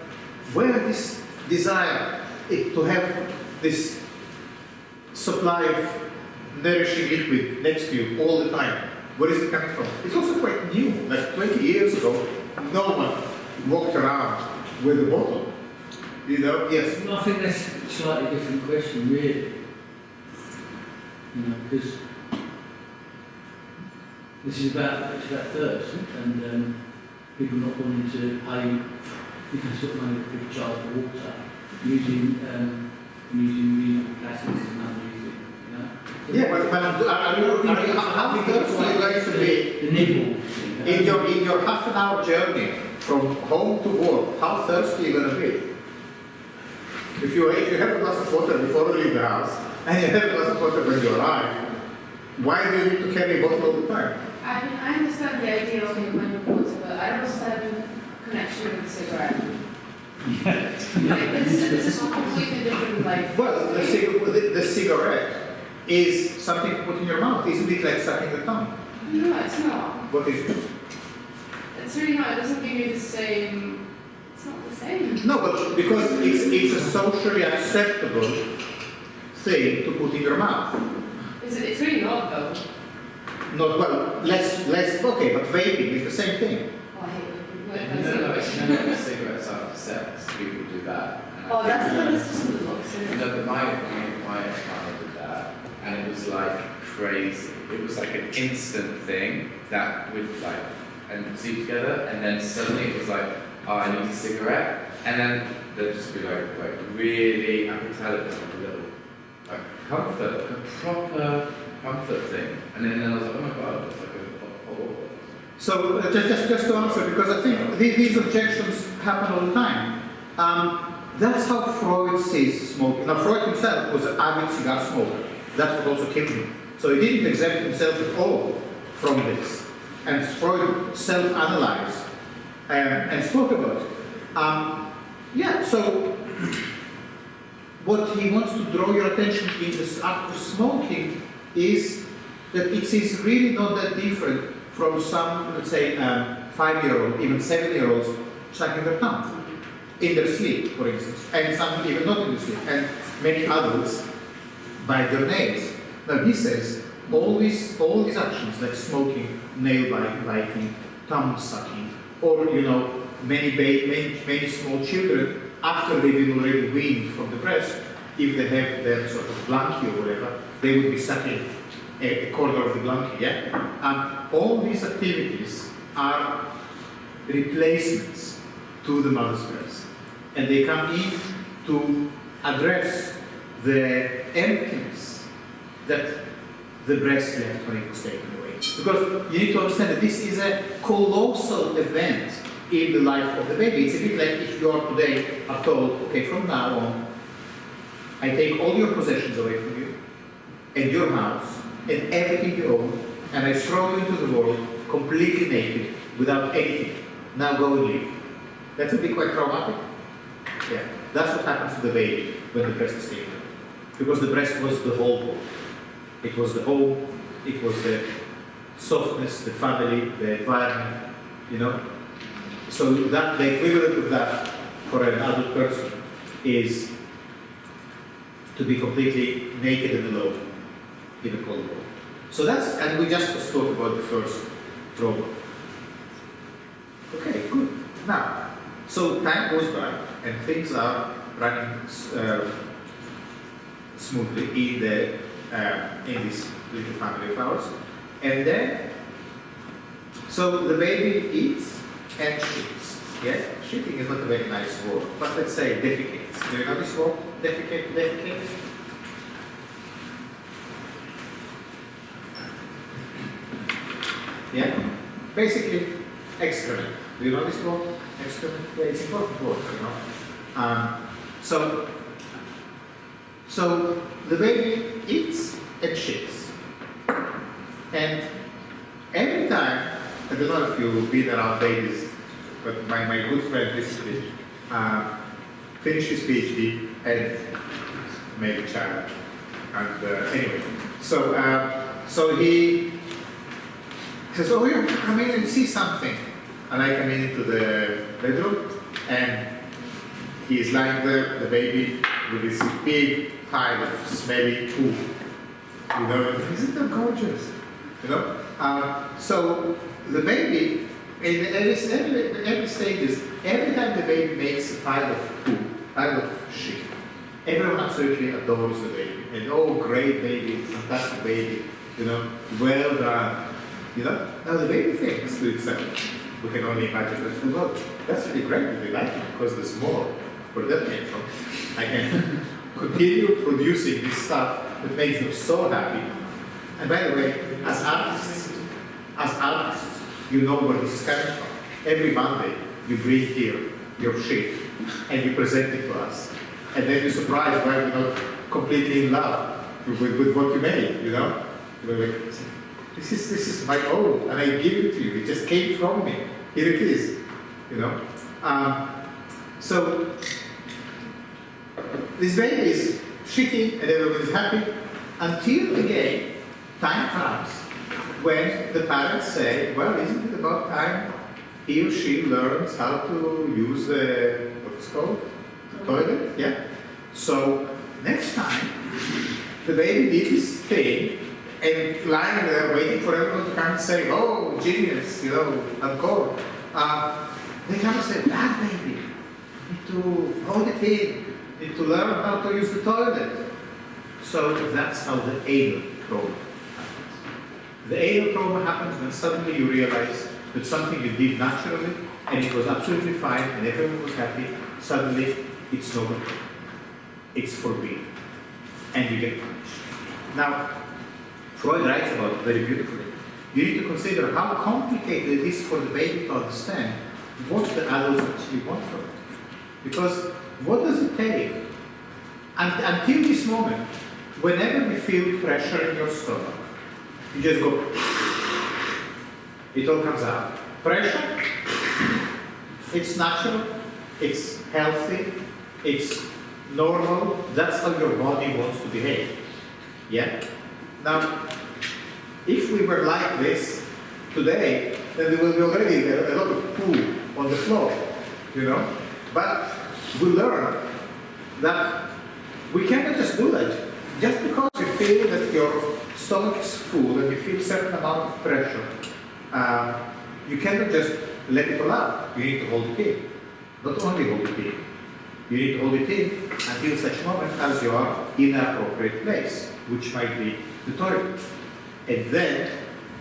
where this desire to have this supply of nourishing liquid next to you all the time, where is it coming from? It's also quite new. Like 20 years ago, no one walked around with a bottle. You know, yes. I think that's a slightly different question, really. You know, because this is about thirst and people not wanting to pay because sort of money for a child for water, using reasonable plastics and other using, you know. Yeah, but how thirsty are you going to be The nibble thing. in your half an hour journey from home to work? How thirsty are you going to be? If you have a glass of water before you leave the house, and you have a glass of water when you arrive, why do you need to carry a bottle all the time? I mean, I understand the idea of your money water, but I don't understand connection with the cigarette. Like, this is a completely different, like... Well, the cigarette is something to put in your mouth. Isn't it like sucking the tongue? No, it's not. What is it? It's really not. It doesn't give you the same... It's not the same. No, but because it's a socially acceptable thing to put in your mouth. It's really not, though. Not well, less. Okay, but vaping is the same thing. Oh, I hate it. No, cigarettes after sex, people do that. And Oh, I that's think- what it's just the looks, isn't it? No, but my partner did that, and it was like crazy. It was like an instant thing that would like, and see together, and then suddenly it was like, oh, I need a cigarette, and then they'd just be like really, I could tell it was like a little, like comfort, like a proper comfort thing, and then I was like, oh my god, it's like a. So just to answer, because I think these objections happen all the time. That's how Freud sees smoking. Now Freud himself was an avid cigar smoker. That's what also killed him. So he didn't exempt himself at all from this. And Freud self-analyzed and spoke about it. Yeah, so what he wants to draw your attention in this act of smoking is that it is really not that different from some, let's say, 5-year-old, even 7-year-olds sucking their tongue in their sleep, for instance, and some even not in their sleep, and many adults bite their nails. Now he says all these actions like smoking, nail biting, tongue sucking, or many small children after they've been already weaned from the breast, if they have their sort of blankie or whatever, they would be sucking a corner of the blankie, yeah? All these activities are replacements to the mother's breast. And they come in to address the emptiness that the breast left when it was taken away. Because you need to understand that this is a colossal event in the life of the baby. It's a bit like if you are today are told, okay, from now on, I take all your possessions away from you, and your house, and everything you own, and I throw you into the world completely naked, without anything. Now go and live. That would be quite traumatic. Yeah, that's what happens to the baby when the breast is taken away. Because the breast was the whole world. It was the home, it was the softness, the family, the environment, So that the equivalent of that for an adult person is to be completely naked and alone in a cold world. So and we just spoke about the first problem. Okay, good. Now, so time goes by and things are running smoothly in this little family of ours. And then, so the baby eats and shits. Yes, shitting is not a very nice word, but let's say defecates. Do you know this word? Defecate? Yeah? Basically, excrement. Do you know this word? Excrement? Yeah, it's an important word, So the baby eats and shits. And every time, I don't know if you've been around babies, but my good friend recently finished his PhD and made a child. And anyway, so he says, oh, yeah, come in and see something. And I come into the bedroom, and he is lying there, the baby, with this big pile of smelly poo. Isn't that gorgeous? So the baby, in every stages, every time the baby makes a pile of poo, pile of shit, Everyone absolutely adores the baby. And oh, great baby, fantastic baby, you know, well done. You know, now the baby thinks to itself, we can only imagine that, well, that's really great if they like it because there's more where that came from. I can continue producing this stuff that makes them so happy. And by the way, as artists, you know where this is coming from. Every Monday, you bring here your shit and you present it to us. And then you're surprised why we're not completely in love with what you made, you know? We're like, this is my own, and I give it to you. It just came from me. Here it is, you know? So, this baby is shitting and everybody's happy until, again, time comes when the parents say, well, isn't it about time he or she learns how to use the, what's it called? The toilet? Yeah. So, next time, the baby did this thing and lying there waiting for everyone to come and say, oh, genius, you know, encore. They come and say, that baby, you need to hold it in, you need to learn how to use the toilet. So that's how the anal trauma happens. The anal trauma happens when suddenly you realize that something you did naturally and it was absolutely fine and everyone was happy, suddenly it's no good. It's forbidden. And you get punished. Now, Freud writes about it very beautifully. You need to consider how complicated it is for the baby to understand what the adults actually want from it. Because what does it take? Until this moment, whenever you feel pressure in your stomach, you just go, it all comes out. Pressure, it's natural, it's healthy, it's normal, that's how your body wants to behave. Yeah? Now, if we were like this today, then there will be already a lot of poo on the floor, you know? But we learn that we cannot just do that. Just because you feel that your stomach is full and you feel a certain amount of pressure, you cannot just let it all out. You need to hold it in. Not only hold it in, you need to hold it in until such moment as you are in an appropriate place, which might be the toilet. And then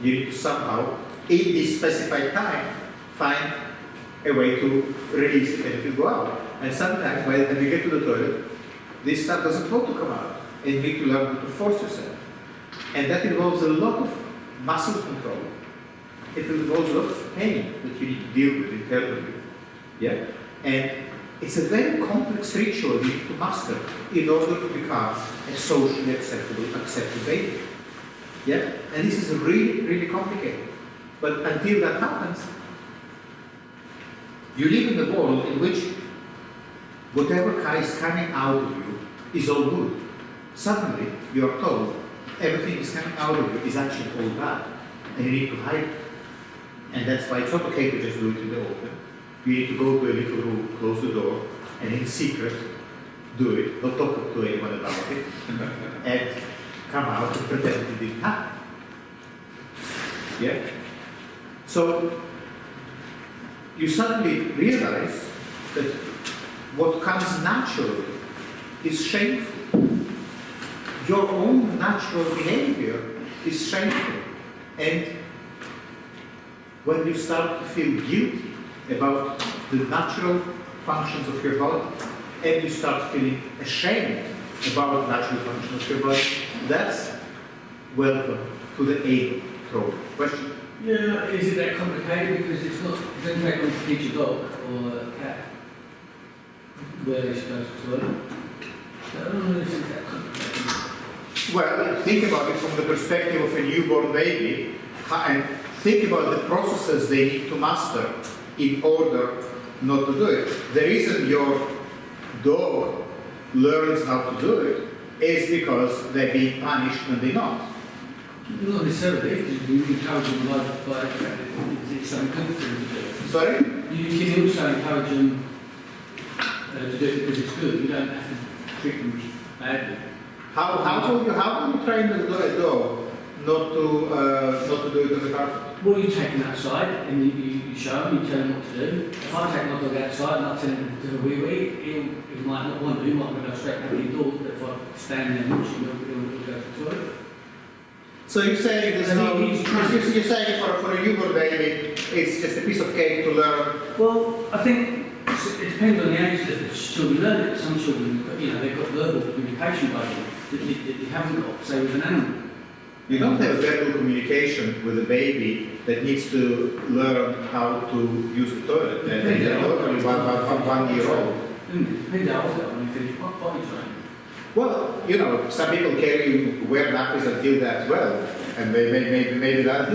you need to somehow, in this specified time, find a way to release it and it will go out. And sometimes by the time you get to the toilet, this stuff doesn't want to come out. And you need to learn how to force yourself. And that involves a lot of muscle control. It involves a lot of pain that you need to deal with internally. Yeah? And it's a very complex ritual you need to master in order to become a socially accepted baby. Yeah? And this is really, really complicated. But until that happens, you live in a world in which whatever is coming out of you is all good. Suddenly, you are told everything is coming out of you is actually all bad. And you need to hide it. And that's why it's not okay to just do it in the open. You need to go to a little room, close the door, and in secret, do it. Don't talk to anyone about it. And come out and pretend it didn't happen. Yeah? So, you suddenly realize that what comes naturally is shameful. Your own natural behavior is shameful. And when you start to feel guilty about the natural functions of your body, and you start feeling ashamed about the natural functions of your body, that's welcome to the anal trauma. Question? Yeah, is it that complicated? Because it's not, it doesn't take long to teach a dog or a cat where they're supposed to learn. I don't know if it's that complicated. Well, think about it from the perspective of a newborn baby, and think about the processes they need to master in order not to do it. The reason your dog learns how to do it is because they're being punished when they're not. Not necessarily. You encourage them by the fact that it's something good for them to do. Sorry? You can also encourage them to do it because it's good. You don't have to treat them badly. How will you train a dog not to do it on the carpet? Well, you take them outside and you show them, you tell them what to do. If I take my dog outside and I tell him to do a wee-wee, he might not want to, he might go straight back indoors, but if I stand there and watch him, he'll go to the toilet. So you're saying there's no, you're saying for a newborn baby, it's just a piece of cake to learn? Well, I think it depends on the age that the children learn it. Some children, they've got verbal communication by them that you haven't got, say, with an animal. You don't have verbal communication with a baby that needs to learn how to use the toilet. They're only 1 year old. Depends how old when you finish potty training. Well, some people wear nappies until that well, and maybe that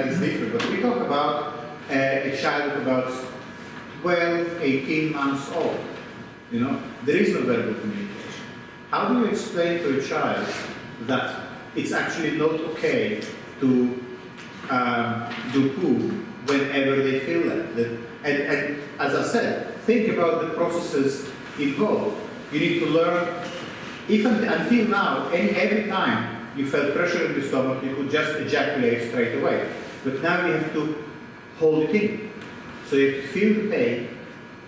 is different. But we talk about a child about 12, 18 months old. There is no verbal communication. How do you explain to a child that it's actually not okay to do poo whenever they feel that? And as I said, think about the processes involved. You need to learn. Until now, every time you felt pressure in the stomach, you could just ejaculate straight away. But now you have to hold it in. So you have to feel the pain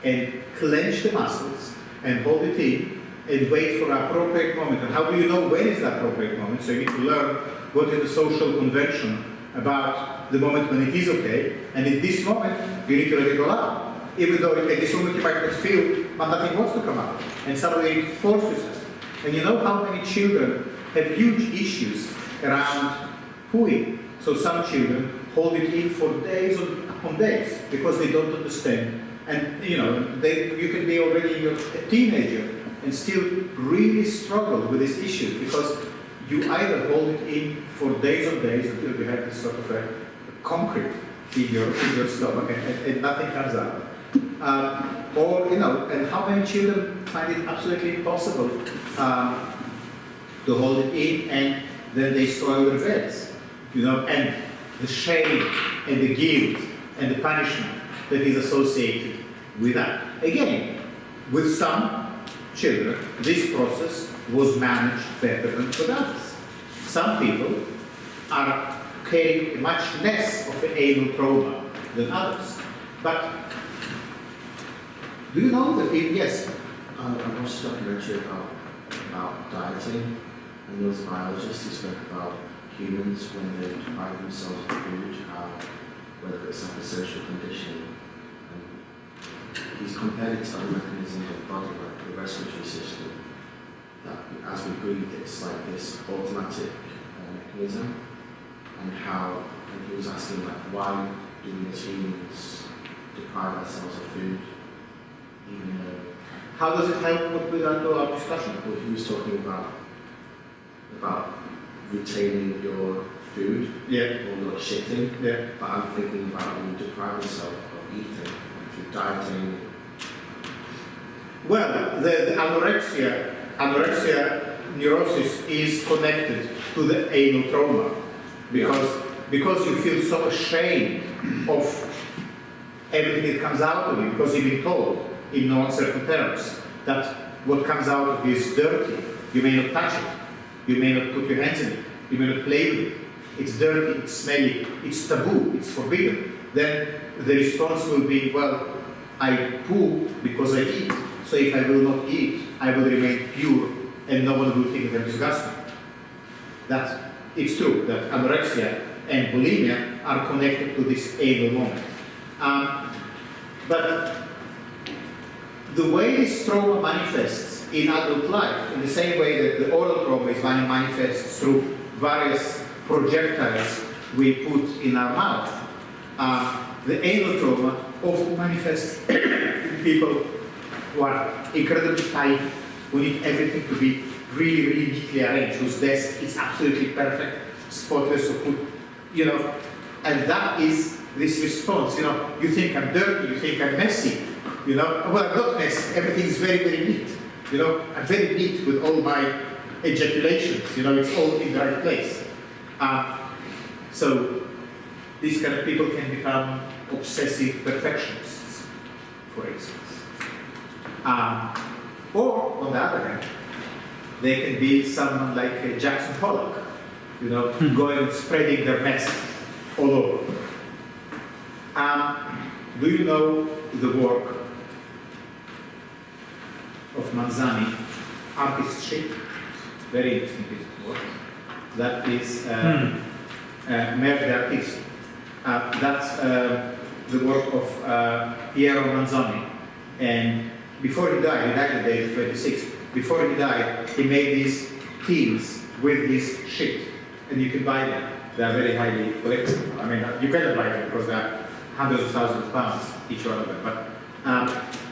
and clench the muscles and hold it in and wait for an appropriate moment. And how do you know when is the appropriate moment? So you need to learn what is the social convention about the moment when it is okay. And in this moment, you need to let it go out. Even though at this moment you might not feel, but nothing wants to come out. And somebody forces yourself. And you know how many children have huge issues around pooing. So some children hold it in for days on days because they don't understand. And you can be already a teenager and still really struggle with these issues because you either hold it in for days on days until you have this sort of a concrete in your stomach and nothing comes out. And how many children find it absolutely impossible to hold it in, and then they soil their beds, and the shame and the guilt and the punishment that is associated with that. Again, with some children, this process was managed better than with others. Some people are carrying much less of an anal trauma than others. But do you know that yes? I watched a documentary about dieting, and there was a biologist who spoke about humans when they deprive themselves of food, whether it's like a social condition. He's compared it to other mechanisms of the body, like the respiratory system, that as we breathe, it's like this automatic mechanism, and he was asking, why do we as humans deprive ourselves of food, even though... How does it help with our discussion? Well, he was talking about retaining your food, or not shitting, but I'm thinking about when you deprive yourself of eating, through dieting. Well, the anorexia neurosis is connected to the anal trauma because you feel so ashamed of everything that comes out of you because you've been told in no uncertain terms that what comes out of you is dirty. You may not touch it. You may not put your hands in it. You may not play with it. It's dirty, it's smelly, it's taboo, it's forbidden. Then the response will be, well, I poo because I eat. So if I will not eat, I will remain pure and no one will think that I'm disgusting. It's true that anorexia and bulimia are connected to this anal moment. But the way this trauma manifests in adult life, in the same way that the oral trauma is manifests through various projectiles we put in our mouth, the anal trauma often manifests in people who are incredibly tight, who need everything to be really, really neatly arranged, whose desk is absolutely perfect, spotless, or put, and that is this response. You think I'm dirty, you think I'm messy, well, I'm not messy, everything is very, very neat, I'm very neat with all my ejaculations, it's all in the right place. So these kind of people can become obsessive perfectionists, for instance. Or, on the other hand, they can be someone like Jackson Pollock, you know, going and spreading their mess all over. Do you know the work of Manzani, Artistship? Very interesting piece of work. That is Mère d'Artiste. That's the work of Piero Manzoni. And before he died at the age of 26, before he died, he made these teams with his shit. And you can buy them. They are very highly collectible. I mean, you cannot buy them because they are hundreds of thousands of pounds, each one of them.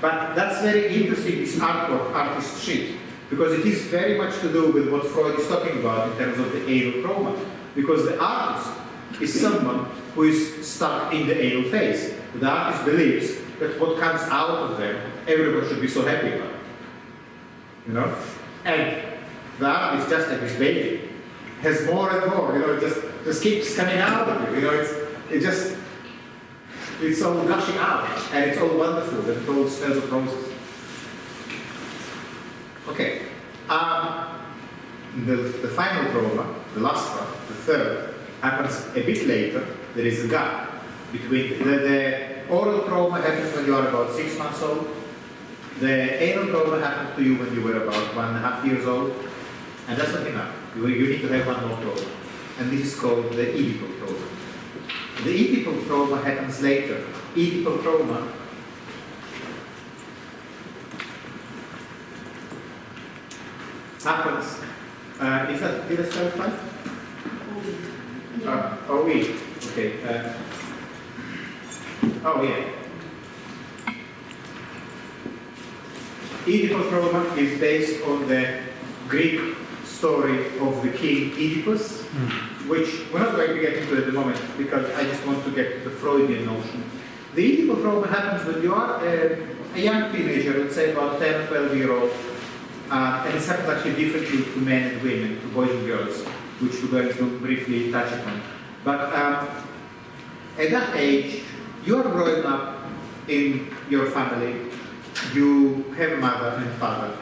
But that's very interesting, this artwork, artist shit, because it is very much to do with what Freud is talking about in terms of the anal trauma. Because the artist is someone who is stuck in the anal phase. The artist believes that what comes out of them, everyone should be so happy about. You know? And the artist, just like this baby, has more and more, you know, it just keeps coming out of you. You know, it's all gushing out, and it's all wonderful, and it all smells of roses. Okay. The final trauma, the last one, the third, happens a bit later. There is a gap between the oral trauma happens when you are about 6 months old. The anal trauma happened to you when you were about 1.5 years old, and that's not enough. You need to have one more trauma, and this is called the Oedipal trauma. The Oedipal trauma happens later. Oedipal trauma happens. Did I spell it right? OE. Okay. Oh yeah. Oedipal trauma is based on the Greek story of the king Oedipus, which we're not going to get into at the moment because I just want to get to the Freudian notion. The Oedipal trauma happens when you are a young teenager, let's say about 10 or 12 year old, and it happens actually differently to men and women, to boys and girls, which we're going to briefly touch upon. But at that age, you are growing up in your family, you have a mother and father.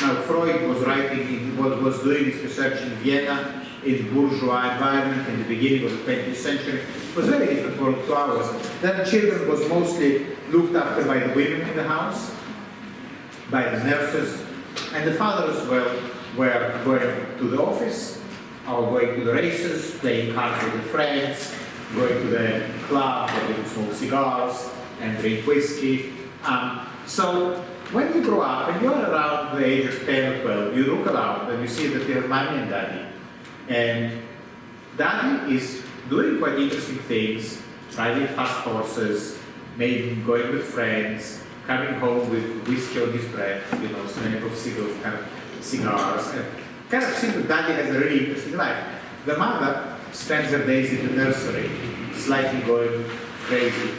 Now, Freud was was doing his research in Vienna, in bourgeois environment in the beginning of the 20th century. It was very different world to ours. Then children was mostly looked after by the women in the house, by the nurses, and the fathers were going to the office, or going to the races, playing cards with their friends, going to the club where they would smoke cigars and drink whiskey. So when you grow up and you're around the age of 10 or 12, you look around and you see that you have mommy and daddy. And daddy is doing quite interesting things, riding fast horses, maybe going with friends, coming home with whiskey on his breath, you know, smelling of cigars, and kind of seeing that daddy has a really interesting life. The mother spends her days in the nursery, slightly going crazy,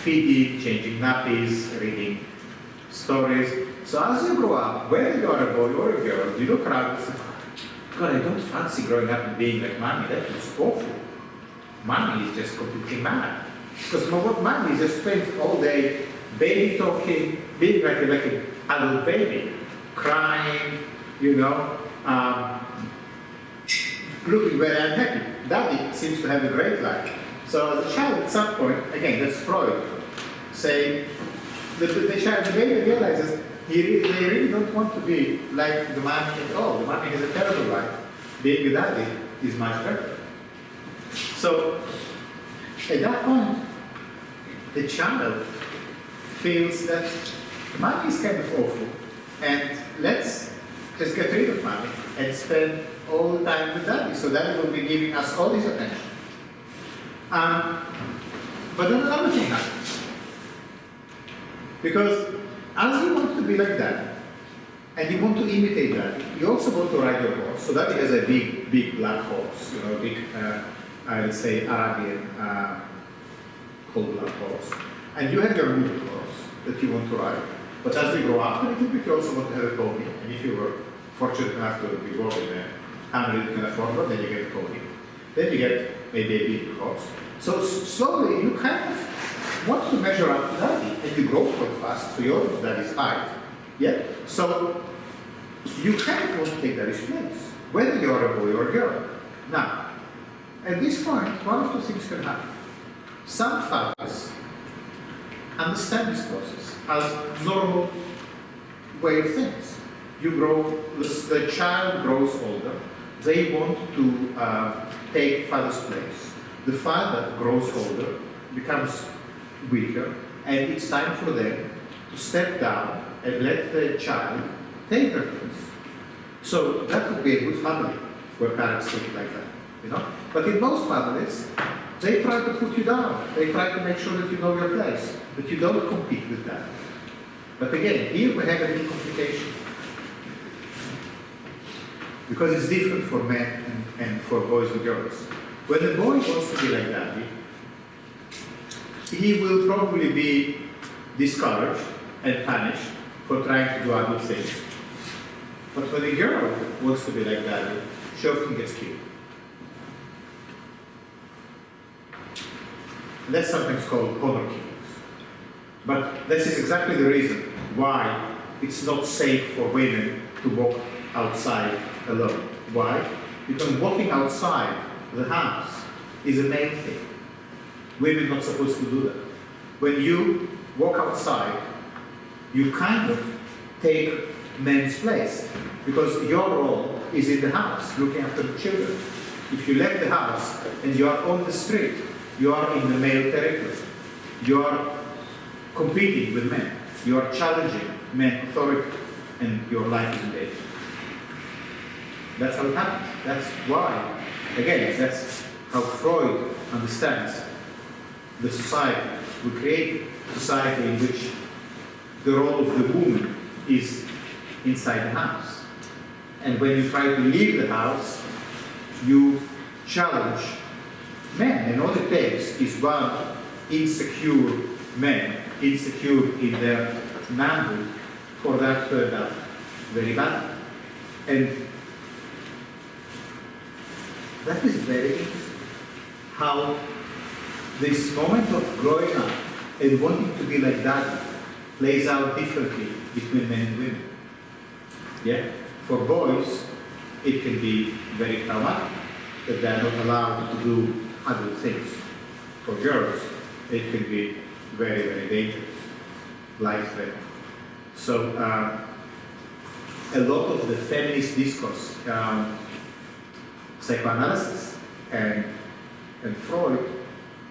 feeding, changing nappies, reading stories. So as you grow up, whether you are a boy or a girl, you look around and say, God, I don't fancy growing up and being like mommy. That looks awful. Mommy is just completely mad. Because what mommy is just spends all day baby talking, being like an adult baby, crying, you know, looking very unhappy. Daddy seems to have a great life. So as a child, at some point, again, that's Freud, saying that the child, the baby realizes they really don't want to be like the mommy at all. The mommy has a terrible life. Being with daddy is much better. So at that point, the child feels that mommy is kind of awful, and let's just get rid of mommy and spend all the time with daddy, so daddy will be giving us all his attention. But then another thing happens. Because as you want to be like daddy, and you want to imitate daddy, you also want to ride your horse. So daddy has a big black horse, you know, big, I would say, Arabian cold-blood horse. And you have your little horse that you want to ride. But as we grow up a little bit, you also want to have a pony. And if you were fortunate enough to be born in a family that can afford one, then you get a pony. Then you get maybe a big horse. So slowly, you kind of want to measure up to daddy, and you grow quite fast, so you're daddy's height. Yeah? So you kind of want to take daddy's place. whether you're a boy or a girl. Now, at this point, one of two things can happen. Some fathers understand this process as normal way of things. You grow, the child grows older, they want to take father's place. The father grows older, becomes weaker, and it's time for them to step down and let the child take their place. So that would be a good family where parents think like that, you know. But in most families, they try to put you down. They try to make sure that you know your place, but you don't compete with that. But again, here we have a new complication. Because it's different for men and for boys and girls. When a boy wants to be like daddy, he will probably be discouraged and punished for trying to do other things. But when a girl wants to be like daddy, she often gets killed. And that's sometimes called honor killings. But this is exactly the reason why it's not safe for women to walk outside alone. Why? Because walking outside the house is a male thing. Women are not supposed to do that. When you walk outside, you kind of take men's place, because your role is in the house, looking after the children. If you left the house and you are on the street, you are in the male territory. You are competing with men. You are challenging men's authority, and your life is in danger. That's how it happens. That's why, again, that's how Freud understands the society. We create a society in which the role of the woman is inside the house. And when you try to leave the house, you challenge men. And all it takes is one insecure man, insecure in their manhood, for that to end up very bad. And that is very interesting, how this moment of growing up and wanting to be like that plays out differently between men and women. Yeah? For boys, it can be very traumatic, that they are not allowed to do other things. For girls, it can be very, very dangerous, life-threatening. So, a lot of the feminist discourse, psychoanalysis and Freud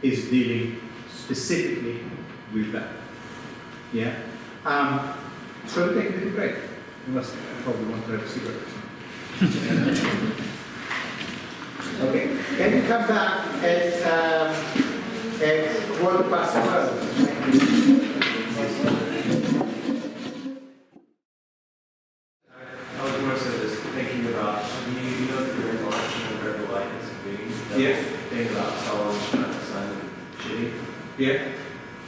is dealing specifically with that. Yeah? Shall we take a little break? You must probably want to have a cigarette or something. Okay. Can you come back at 12:15? I was more so just thinking about, you know the very launch of Verbal Light is being, Yes. thing about Solomon, son, and shitty. Yeah?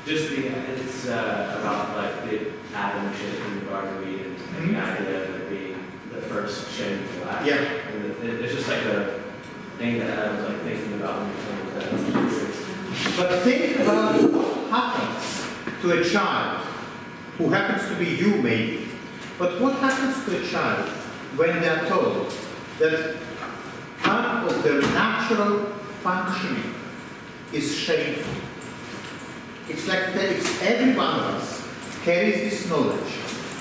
Just it's about like the Adam shit in the Garden of Eden, and the idea of it being the first shade of black. Yeah. And it's just like a thing that I was like thinking about when you told me that. But think about what happens to a child who happens to be you, maybe. But what happens to a child when they are told that part of their natural functioning is shameful? It's like that every one of us carries this knowledge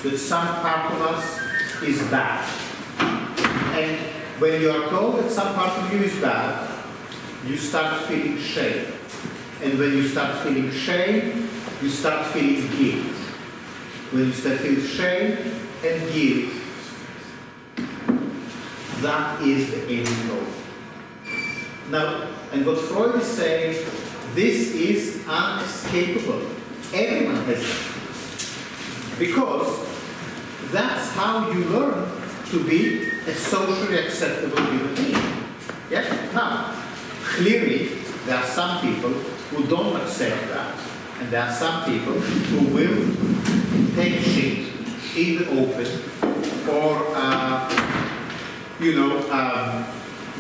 that some part of us is bad. And when you are told that some part of you is bad, you start feeling shame. And when you start feeling shame, you start feeling guilt. When you start feeling shame and guilt, that is the end goal. Now, and what Freud is saying, this is unescapable. Everyone has that. Because that's how you learn to be a socially acceptable human being. Yeah? Now, clearly, there are some people who don't accept that, and there are some people who will take shit in the open, or,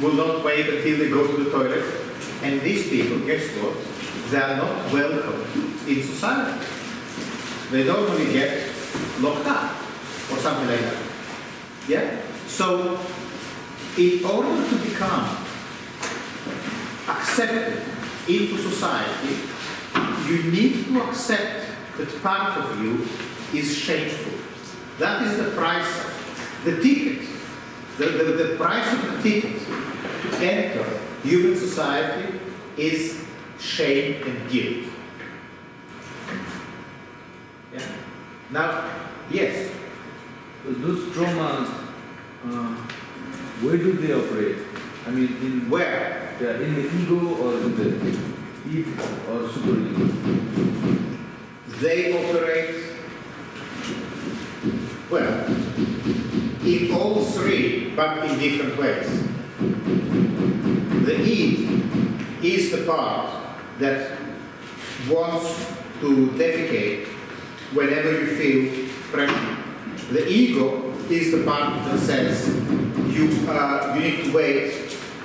will not wait until they go to the toilet. And these people, guess what? They are not welcome in society. They normally get locked up or something like that. Yeah? So, in order to become accepted into society, you need to accept that part of you is shameful. That is the price, the ticket, the price of the ticket to enter human society is shame and guilt. Yeah? Now, yes. Those traumas, where do they operate? I mean, in Where? in the ego or in the id or superego? They operate, well, in all three, but in different ways. The id is the part that wants to defecate whenever you feel pressure. The ego is the part that says you need to wait.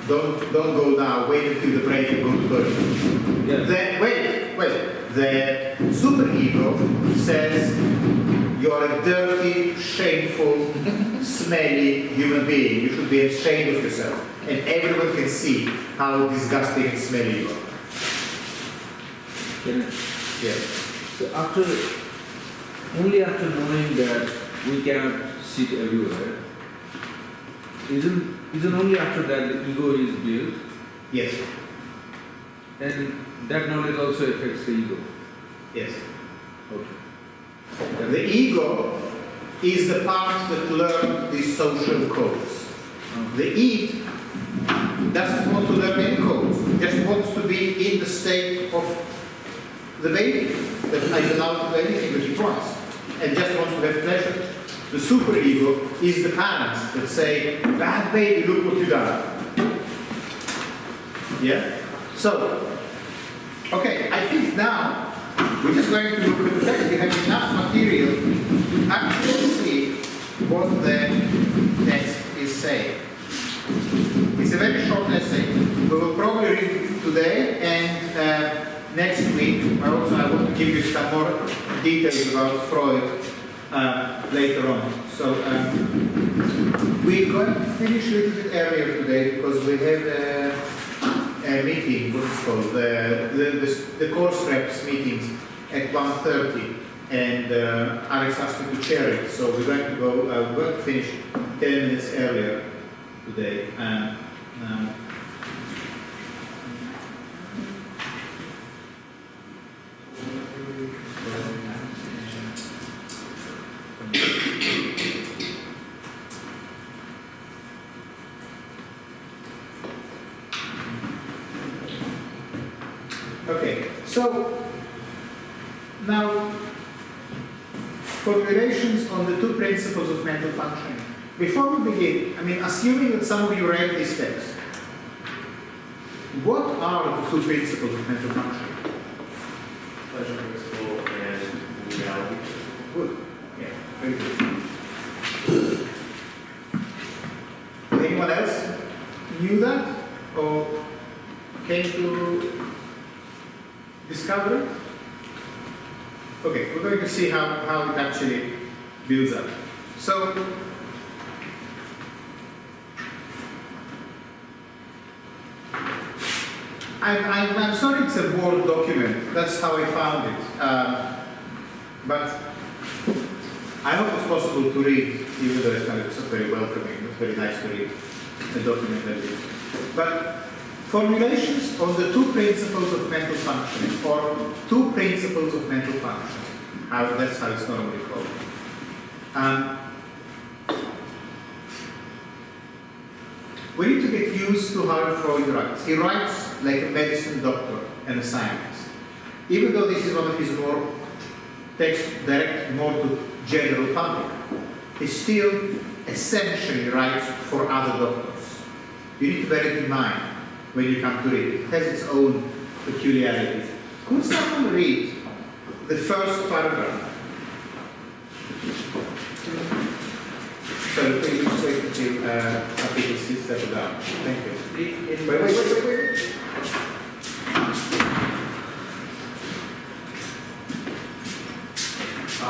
Don't go now. Wait until the break and go to bed. Yeah. Then wait. The superego says you're a dirty, shameful, smelly human being. You should be ashamed of yourself, and everyone can see how disgusting and smelly you are. Yes. So only after knowing that we cannot sit everywhere, isn't only after that the ego is built, Yes. and that knowledge also affects the ego. Yes. Okay. The ego is the part that learned these social codes. The id doesn't want to learn any codes, just wants to be in the state of the baby that I allow to do anything that he wants and just wants to have pleasure. The superego is the parents that say, bad baby, look what you done. Yeah? So, okay, I think now we're just going to look at the text. We have enough material to actually see what the text is saying. It's a very short essay. We will probably read it today and next week. I want to give you some more details about Freud later on. So we're going to finish a little bit earlier today because we have a meeting, what's it called, the course reps meetings at 1:30, and Alex asked me to chair it, so we're going to go, we're going to finish 10 minutes earlier today. Okay, so now formulations on the two principles of mental functioning. Before we begin, I mean, assuming that some of you read this text, what are the two principles of mental functioning? Pleasure principle and reality. Good. Yeah, very good. Anyone else knew that or came to discover it? Okay, we're going to see how it actually builds up. So, I'm sorry it's a Word document, that's how I found it. But I hope it's possible to read, even though it's not very welcoming, it's very nice to read a document like this. But formulations on the two principles of mental functioning, or two principles of mental functioning, that's how it's normally called. We need to get used to how Freud writes. He writes like a medicine doctor and a scientist. Even though this is one of his more text direct more to general public, he still essentially writes for other doctors. You need to bear it in mind when you come to read it. It has its own peculiarities. Could someone read the first paragraph? So please just wait until people settle down. Thank you. Wait. I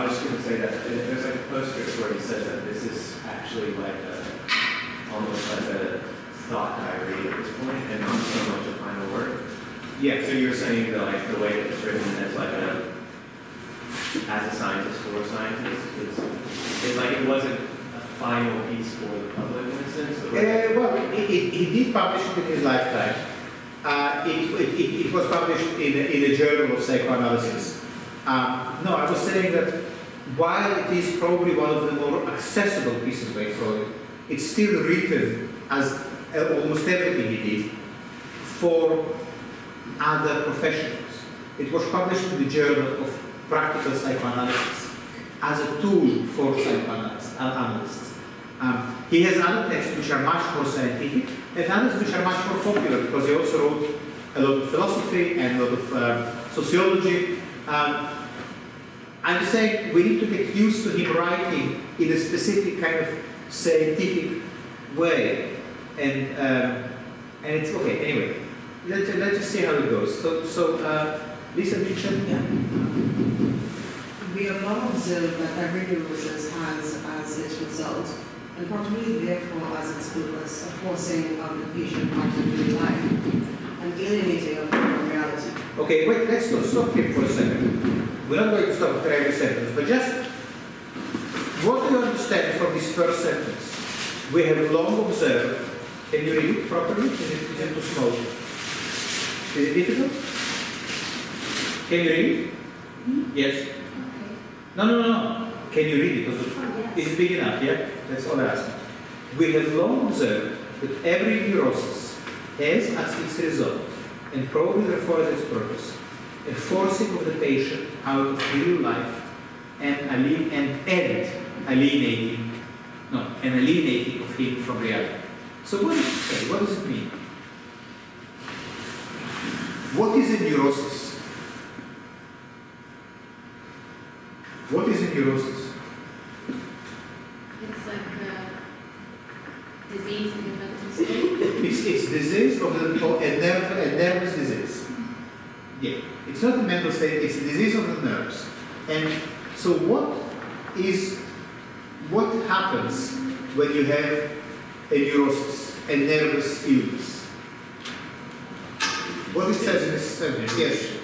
was just going to say that there's like a postscript where he says that this is actually like a almost as a thought diary at this point, and not so much a final word. Yeah. So you're saying that like the way that it's written as like as a scientist for scientists is like it wasn't a final piece for the public in a sense? Well, he did publish it in his lifetime. It was published in a journal of psychoanalysis. No, I was saying that while it is probably one of the more accessible pieces by Freud, it's still written as almost everything he did for other professionals. It was published in the Journal of Practical Psychoanalysis as a tool for psychoanalysts. He has other texts which are much more scientific and others which are much more popular because he also wrote a lot of philosophy and a lot of sociology. I'm saying we need to get used to him writing in a specific kind of scientific way, and it's okay. Anyway, let's just see how it goes. So Lisa mentioned. Yeah. We have long observed that every neurosis has as its result, and probably therefore as its purpose, a forcing of the patient out of daily life and alienating of from reality. Okay, wait, let's stop here for a second. We're not going to stop after every sentence, but just what do you understand from this first sentence? We have long observed. Can you read it properly? Is it too small? Is it difficult? Can you read it? Yes? Okay. No. Can you read it? Oh, yes. Is it big enough? Yeah? That's all I ask. We have long observed that every neurosis has as its result, and probably therefore as its purpose, a forcing of the patient out of real life and alienating of him from reality. So what does it say? What does it mean? What is a neurosis? What is a neurosis? It's like a disease in the mental state. It's disease of a nervous disease. Yeah, it's not a mental state, it's a disease of the nerves. And so what happens when you have a neurosis, a nervous illness? What it says in this sentence? Yes.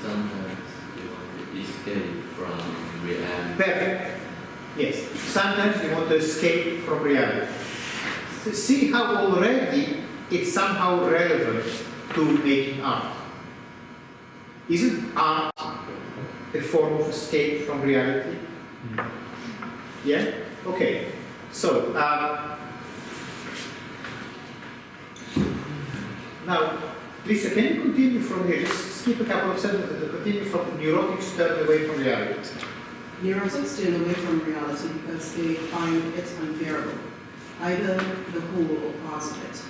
Sometimes you want to escape from reality. Perfect. Yes. Sometimes you want to escape from reality. See how already it's somehow relevant to making art. Isn't art a form of escape from reality? Yeah? Okay. So, now, Lisa, can you continue from here? Just skip a couple of sentences and continue from the neurotics turn away from reality. Neurotics turn away from reality because they find it unbearable, either the whole or parts of it.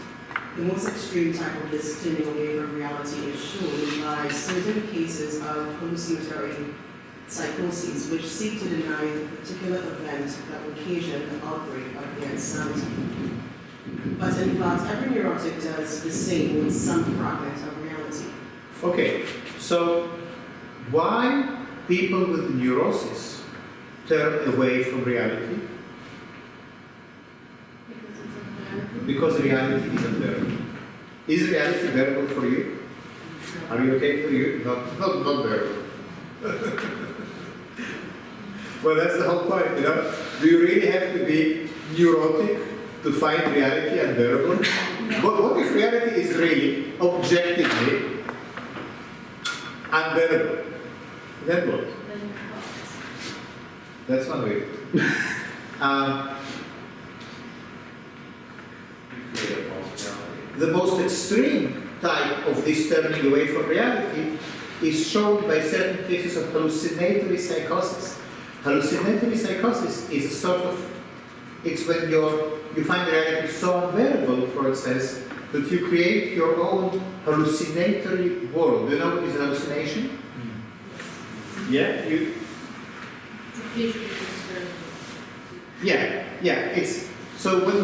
The most extreme type of this turning away from reality is shown by certain cases of hallucinatory psychoses which seek to deny the particular event that occasioned the outbreak of their insanity. But in fact, every neurotic does the same with some fragment of reality. Okay, so why people with neurosis turn away from reality? Because reality is unbearable. Is reality bearable for you? Are you okay for you? Not bearable. Well, that's the whole point, you know. Do you really have to be neurotic to find reality unbearable? But what if reality is really, objectively, unbearable? Then what? That's one way. The most extreme type of this turning away from reality is shown by certain cases of hallucinatory psychosis. Hallucinatory psychosis is a sort of, it's when you find reality so unbearable, Freud says, that you create your own hallucinatory world. Do you know what is an hallucination? Yeah? It's so when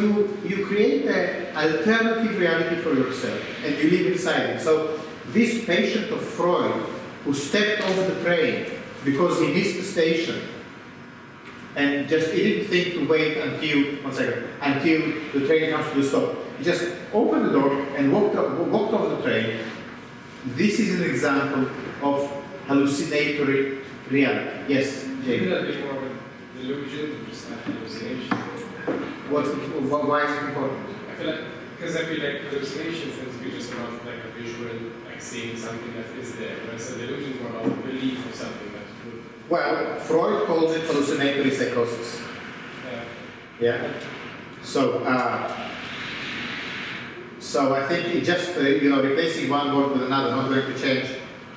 you create an alternative reality for yourself and you live inside it. So this patient of Freud who stepped off the train because he missed the station And just, he didn't think to wait until, until the train comes to the stop. He just opened the door and walked off the train. This is an example of hallucinatory reality. Yes, Jake? Wouldn't that be more of a delusion than just a hallucination? Why is it important? I feel like hallucinations tend to be just about like a visual, like seeing something that is there, whereas a delusion is more about the belief of something that would. Well, Freud calls it hallucinatory psychosis. Yeah. So I think it just replacing one word with another, not going to change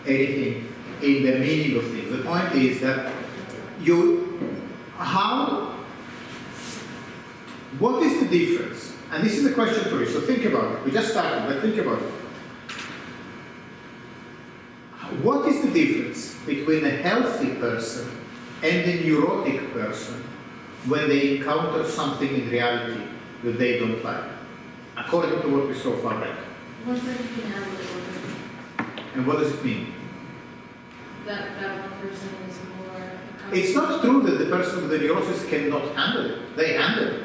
anything in the meaning of things. The point is that what is the difference? And this is a question for you. So think about it. We just started, but think about it. What is the difference between a healthy person and a neurotic person when they encounter something in reality that they don't like, according to what we so far read? One person can handle it, And what does it mean? that one person is more. It's not true that the person with the neurosis cannot handle it. They handle it.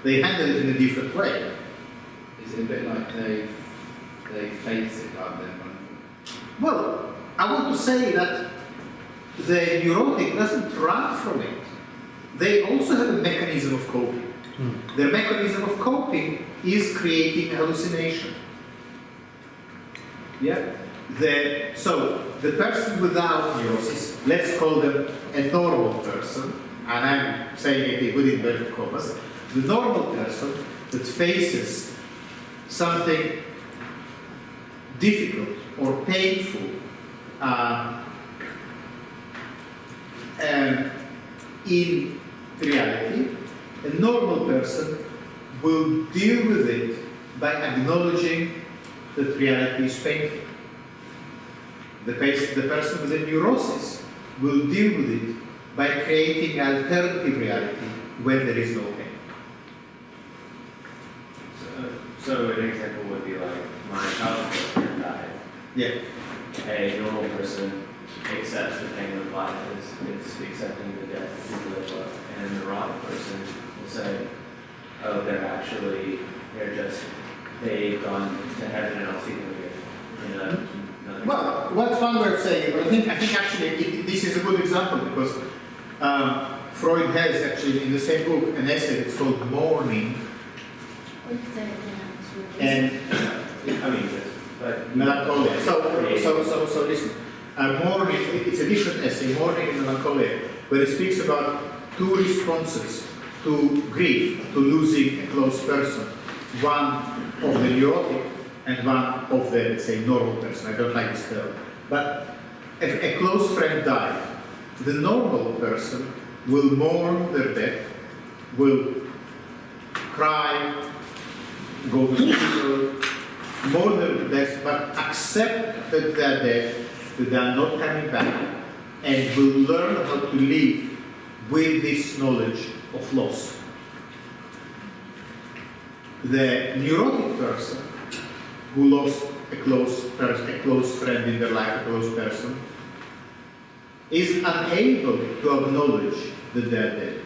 They handle it in a different way. Is it a bit like they face it rather than Well, I want to say that the neurotic doesn't run from it. They also have a mechanism of coping. Their mechanism of coping is creating a hallucination. Yeah? So, the person without neurosis, let's call them a normal person, and I'm saying it within inverted commas, the normal person that faces something difficult or painful in reality, a normal person will deal with it by acknowledging that reality is painful. The person with a neurosis will deal with it by creating alternative reality when there is no pain. So an example would be like my childhood parent died. Yeah. A normal person accepts the pain of life is accepting the death of people they love. And a neurotic person will say, oh, they've gone to heaven and I'll see them again. Well, what's one way of saying it? But I think actually this is a good example because Freud has actually in the same book an essay that's called Mourning. And melancholia. So listen. Mourning, it's a different essay, Mourning and Melancholia, where it speaks about two responses to grief, to losing a close person. One of the neurotic and one of the, let's say, normal person. I don't like this term. But if a close friend died, the normal person will mourn their death, will cry, go to the funeral, mourn their death, but accept that they are dead, that they are not coming back, and will learn how to live with this knowledge of loss. The neurotic person who lost a close friend in their life, a close person, is unable to acknowledge that they are dead,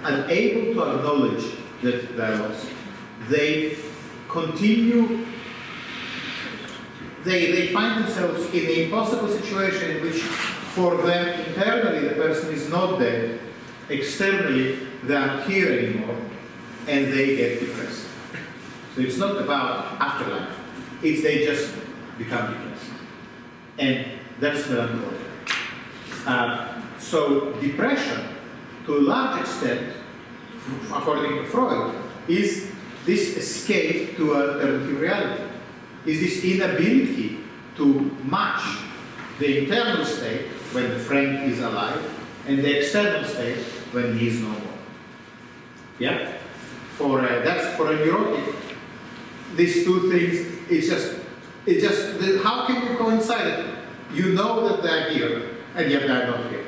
unable to acknowledge that they are lost. They continue, they find themselves in the impossible situation in which for them internally the person is not dead, externally they are not here anymore, and they get depressed. So it's not about afterlife, it's they just become depressed. And that's melancholia. So depression, to a large extent, according to Freud, is this escape to alternative reality, is this inability to match the internal state when the friend is alive and the external state when he is no more. Yeah? That's for a neurotic. These two things, it's just how can you coincide it? You know that they're here, and yet they're not here.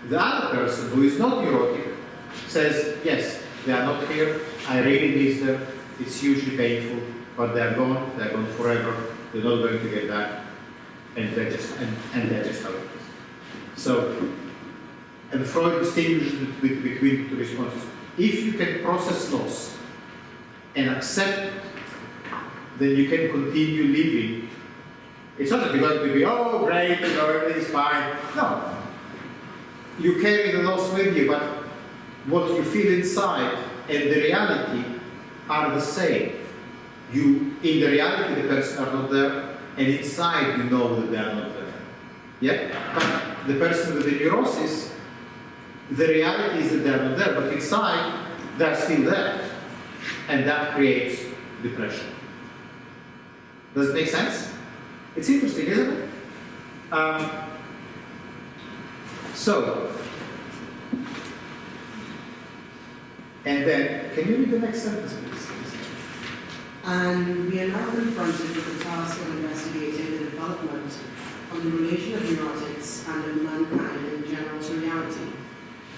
The other person who is not neurotic says, yes, they are not here, I really miss them, it's hugely painful, but they're gone forever, they're not going to get back, and they're just how it is. So And Freud distinguishes between the two responses. If you can process loss and accept, then you can continue living. It's not that you're going to be, oh great, you know, everything's fine. No. You carry the loss with you, but what you feel inside and the reality are the same. In the reality, the person are not there, and inside you know that they are not there. Yeah? But the person with the neurosis, the reality is that they are not there, but inside they are still there. And that creates depression. Does it make sense? It's interesting, isn't it? And then, can you read the next sentence, please? And we are now confronted with the task of investigating the development of the relation of neurotics and of mankind in general to reality,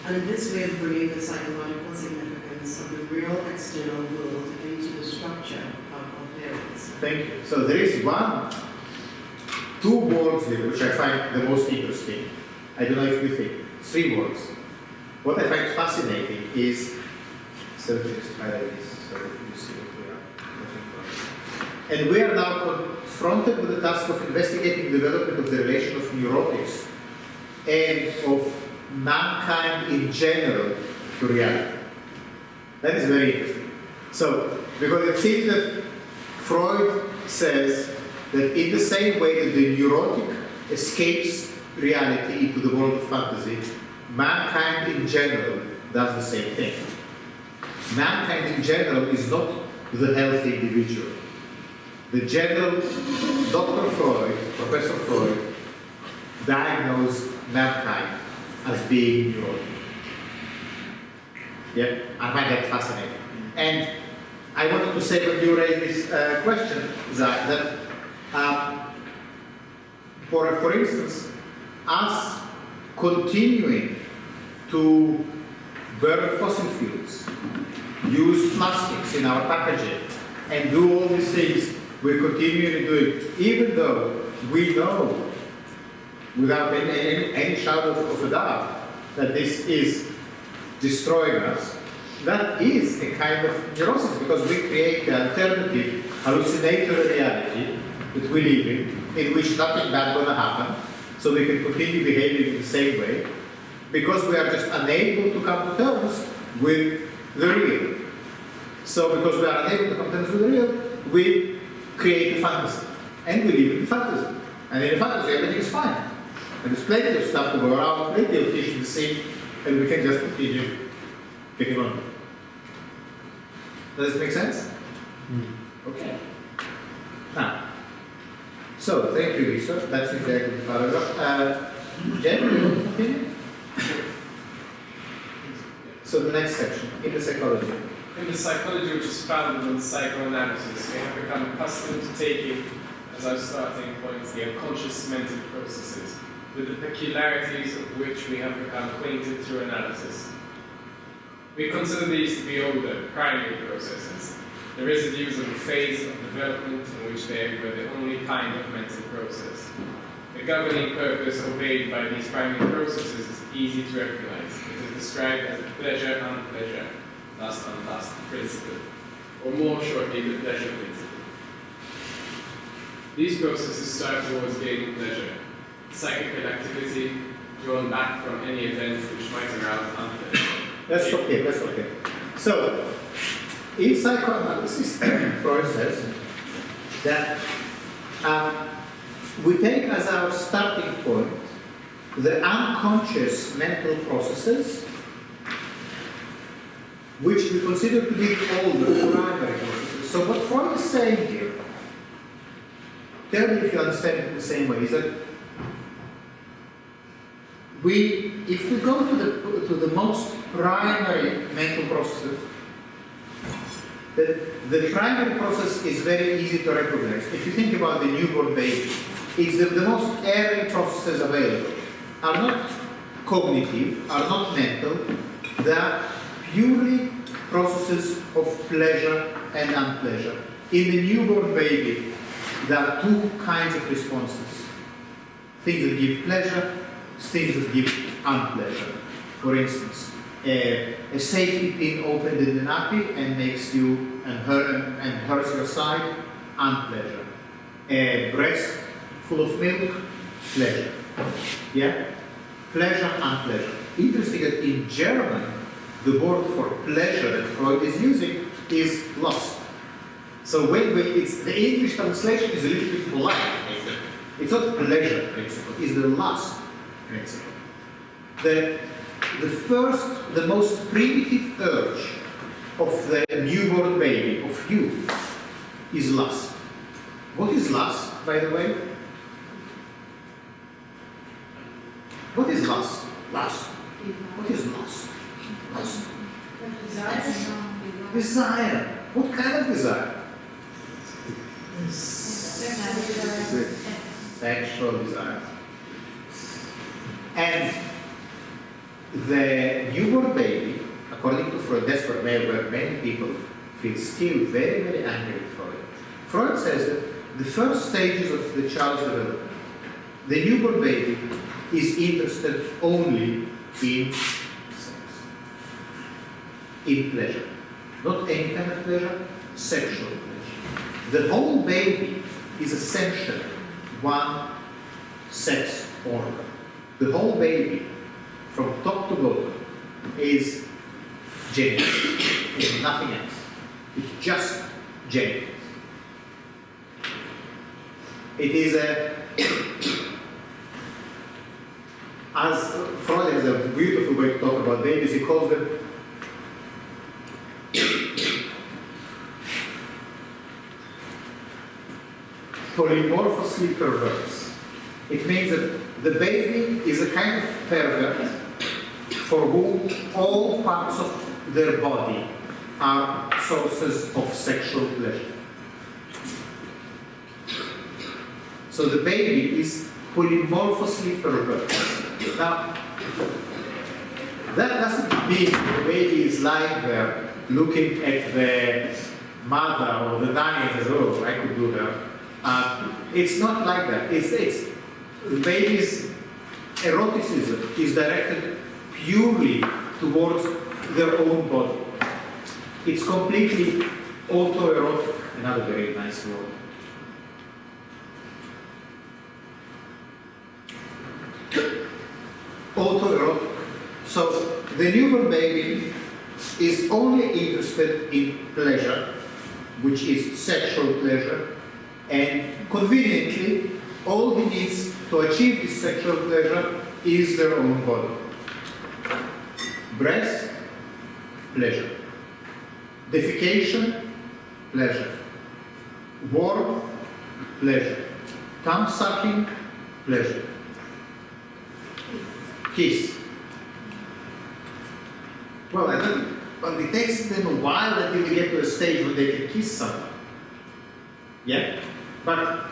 and in this way of bringing the psychological significance of the real external world into the structure of appearance. Thank you. So there is two words here which I find the most interesting. I don't know if you think. 3 words. What I find fascinating is, so just highlight this so that you see what we are looking for. And we are now confronted with the task of investigating the development of the relation of neurotics and of mankind in general to reality. That is very interesting. So, because it seems that Freud says that in the same way that the neurotic escapes reality into the world of fantasy, mankind in general does the same thing. Mankind in general is not the healthy individual. The general, Dr. Freud, Professor Freud, diagnosed mankind as being neurotic. Yeah, I find that fascinating. And I wanted to say when you raised this question, Zach, that for instance, us continuing to burn fossil fuels, use plastics in our packaging, and do all these things we're continuing to do it, even though we know, without any shadow of a doubt, that this is destroying us. That is a kind of neurosis, because we create the alternative hallucinatory reality that we live in which nothing bad going to happen, so we can continue behaving in the same way, because we are just unable to come to terms with the real. So because we are unable to come to terms with the real, we create a fantasy, and we live in fantasy. And in a fantasy, everything is fine. And there's plenty of stuff to go around, plenty of fish in the sea, and we can just continue getting on. Does this make sense? Okay. Now, so thank you, Lisa. That's exactly the paragraph. Jen, you want to continue? So the next section, in the psychology. In the psychology which is founded on psychoanalysis, we have become accustomed to taking as our starting points the unconscious mental processes, with the peculiarities of which we have become acquainted through analysis. We consider these to be older, primary processes, the residues of a phase of development in which they were the only kind of mental process. The governing purpose obeyed by these primary processes is easy to recognize. It is described as the pleasure-unpleasure, lust-unlust principle, or more shortly, the pleasure principle. These processes start towards gaining pleasure, psychical activity drawn back from any event which might arouse unpleasure. That's okay. So, in psychoanalysis, Freud says that we take as our starting point the unconscious mental processes, which we consider to be older primary processes. So what Freud is saying here, tell me if you understand it in the same way, is that if we go to the most primary mental processes, the primary process is very easy to recognize. If you think about the newborn baby, it's the most early processes available are not cognitive, are not mental, they are purely processes of pleasure and unpleasure. In the newborn baby, there are two kinds of responses. Things that give pleasure, things that give unpleasure. For instance, a safety pin opened in the nappy and makes you and hurts your side, unpleasure. A breast full of milk, pleasure. Yeah? Pleasure, unpleasure. Interesting that in German, the word for pleasure that Freud is using is lust. So it's the English translation is a little bit polite. It's not pleasure principle, it's the lust principle. The most primitive urge of the newborn baby, of you, is lust. What is lust, by the way? What is lust? Lust. What is lust? Lust. Desire. What kind of desire? Sexual desire. And the newborn baby, according to Freud, that's where many people feel still very, very angry with Freud. Freud says that the first stages of the child's development, the newborn baby is interested only in sex, in pleasure. Not any kind of pleasure, sexual pleasure. The whole baby is essentially one sex organ. The whole baby, from top to bottom, is genitals. It's nothing else. It's just genitals. It is as Freud has a beautiful way to talk about babies, he calls them polymorphously perverse. It means that the baby is a kind of pervert for whom all parts of their body are sources of sexual pleasure. So the baby is polymorphously perverse. Now, that doesn't mean the baby is lying there looking at the mother or the nanny and says, oh, I could do that. It's not like that. It's the baby's eroticism is directed purely towards their own body. It's completely autoerotic, another very nice word. Autoerotic. So the newborn baby is only interested in pleasure, which is sexual pleasure, and conveniently, all he needs to achieve this sexual pleasure is their own body. Breast, pleasure. Defecation, pleasure. Warmth, pleasure. Tongue sucking, pleasure. Kiss. Well, I don't, but it takes them a while until they get to a stage where they can kiss someone. Yeah? But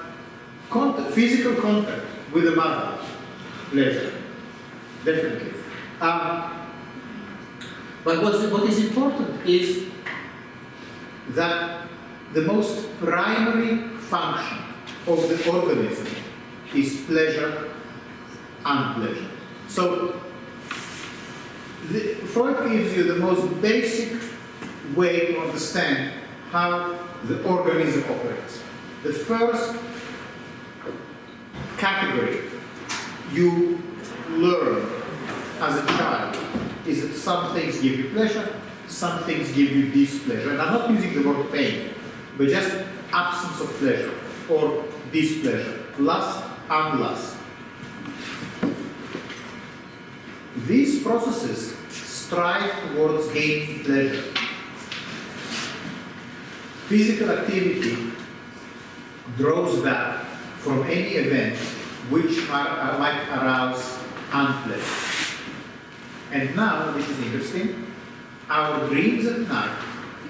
physical contact with the mother, pleasure. Definitely. But what is important is that the most primary function of the organism is pleasure and pleasure. So, Freud gives you the most basic way to understand how the organism operates. The first category you learn as a child is that some things give you pleasure, some things give you displeasure. And I'm not using the word pain, but just absence of pleasure or displeasure, lust and lust. These processes strive towards gaining pleasure. Physical activity draws back from any event which might arouse unpleasure. And now, this is interesting, our dreams at night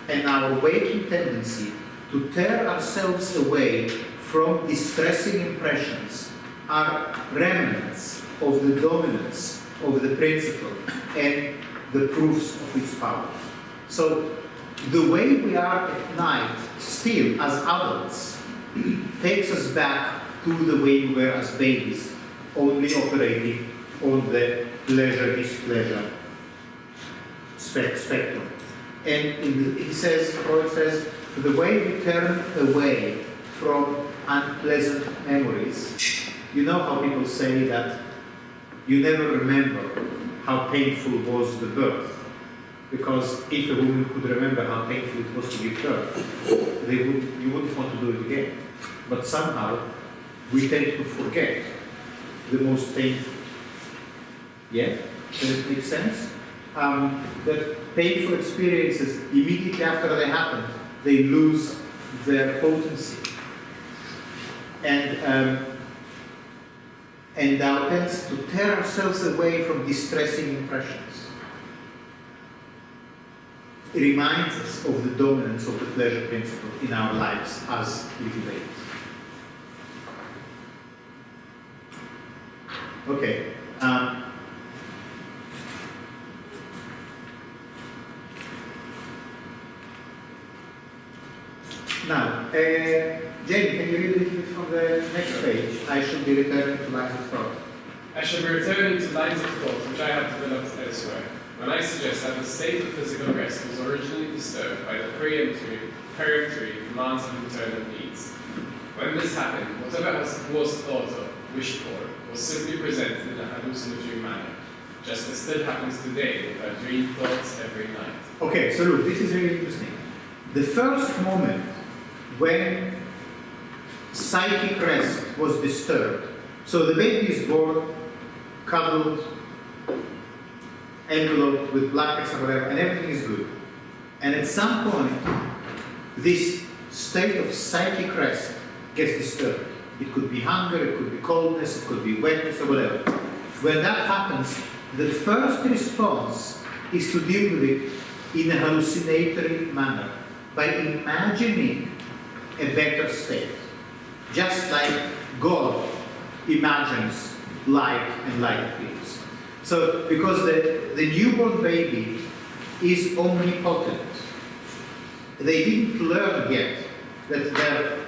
and our waking tendency to tear ourselves away from distressing impressions are remnants of the dominance of the principle and the proofs of its power. So, the way we are at night, still as adults, takes us back to the way we were as babies, only operating on the pleasure, displeasure spectrum. And he says, Freud says, the way we turn away from unpleasant memories, you know how people say that you never remember how painful was the birth. Because if a woman could remember how painful it was to give birth, you wouldn't want to do it again. But somehow, we tend to forget the most painful. Yeah? Does it make sense? That painful experiences, immediately after they happen, they lose their potency. And our tends to tear ourselves away from distressing impressions. It reminds us of the dominance of the pleasure principle in our lives as little babies. Okay. Now, Jamie, can you read a little bit from the next page? I should be returning to lines of thought. I shall be returning to lines of thought which I have developed elsewhere, when I suggest that the state of physical rest was originally disturbed by the peremptory demands of internal needs. When this happened, whatever was thought of, wished for, was simply presented in a hallucinatory manner, just as still happens today with our dream thoughts every night. Okay, so look, this is really interesting. The first moment when psychic rest was disturbed, so the baby is born, cuddled, enveloped with blankets or whatever, and everything is good. And at some point, this state of psychic rest gets disturbed. It could be hunger, it could be coldness, it could be wetness or whatever. When that happens, the first response is to deal with it in a hallucinatory manner by imagining a better state. Just like God imagines light and light appears. So, because the newborn baby is omnipotent, they didn't learn yet that their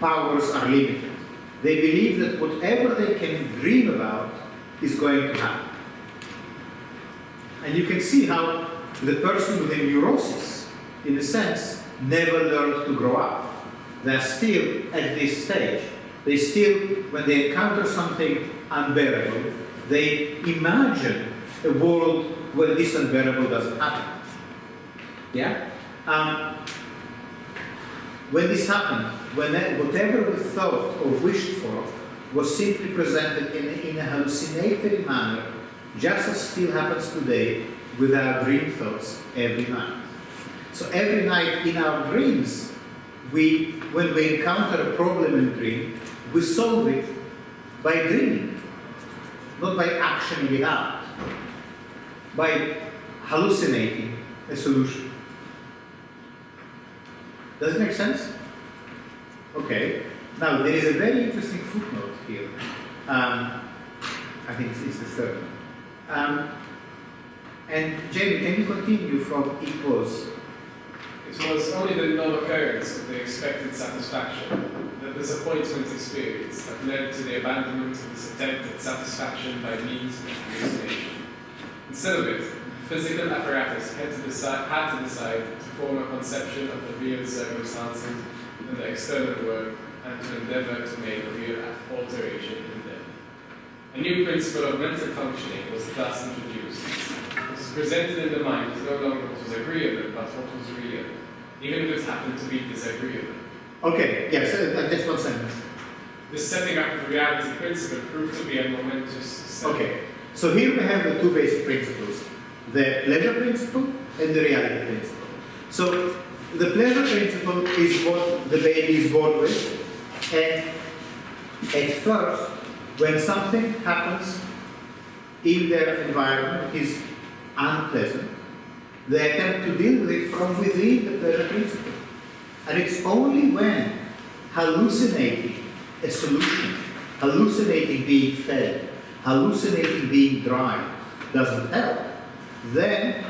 powers are limited. They believe that whatever they can dream about is going to happen. And you can see how the person with a neurosis, in a sense, never learned to grow up. They're still at this stage. They still, when they encounter something unbearable, they imagine a world where this unbearable doesn't happen. Yeah? When this happened, whatever we thought or wished for was simply presented in a hallucinatory manner, just as still happens today with our dream thoughts every night. So every night in our dreams, when we encounter a problem in a dream, we solve it by dreaming, not by actioning it out, by hallucinating a solution. Does it make sense? Okay. Now, there is a very interesting footnote here. I think it's the third one. And Jamie, can you continue from it was? It was only the non-occurrence of the expected satisfaction, the disappointment experience, that led to the abandonment of this attempt at satisfaction by means of hallucination. Instead of it, the physical apparatus had to decide to form a conception of the real circumstances and the external world, and to endeavor to make a real alteration in them. A new principle of mental functioning was thus introduced. What was presented in the mind was no longer what was agreeable, but what was real, even if it happened to be disagreeable. Okay, yes, just one sentence. This setting up of reality principle proved to be a momentous step. Okay, so here we have the two basic principles, the pleasure principle and the reality principle. So the pleasure principle is what the baby is born with, and at first, when something happens in their environment is unpleasant, they attempt to deal with it from within the pleasure principle. And it's only when hallucinating a solution, hallucinating being fed, hallucinating being dry doesn't help, then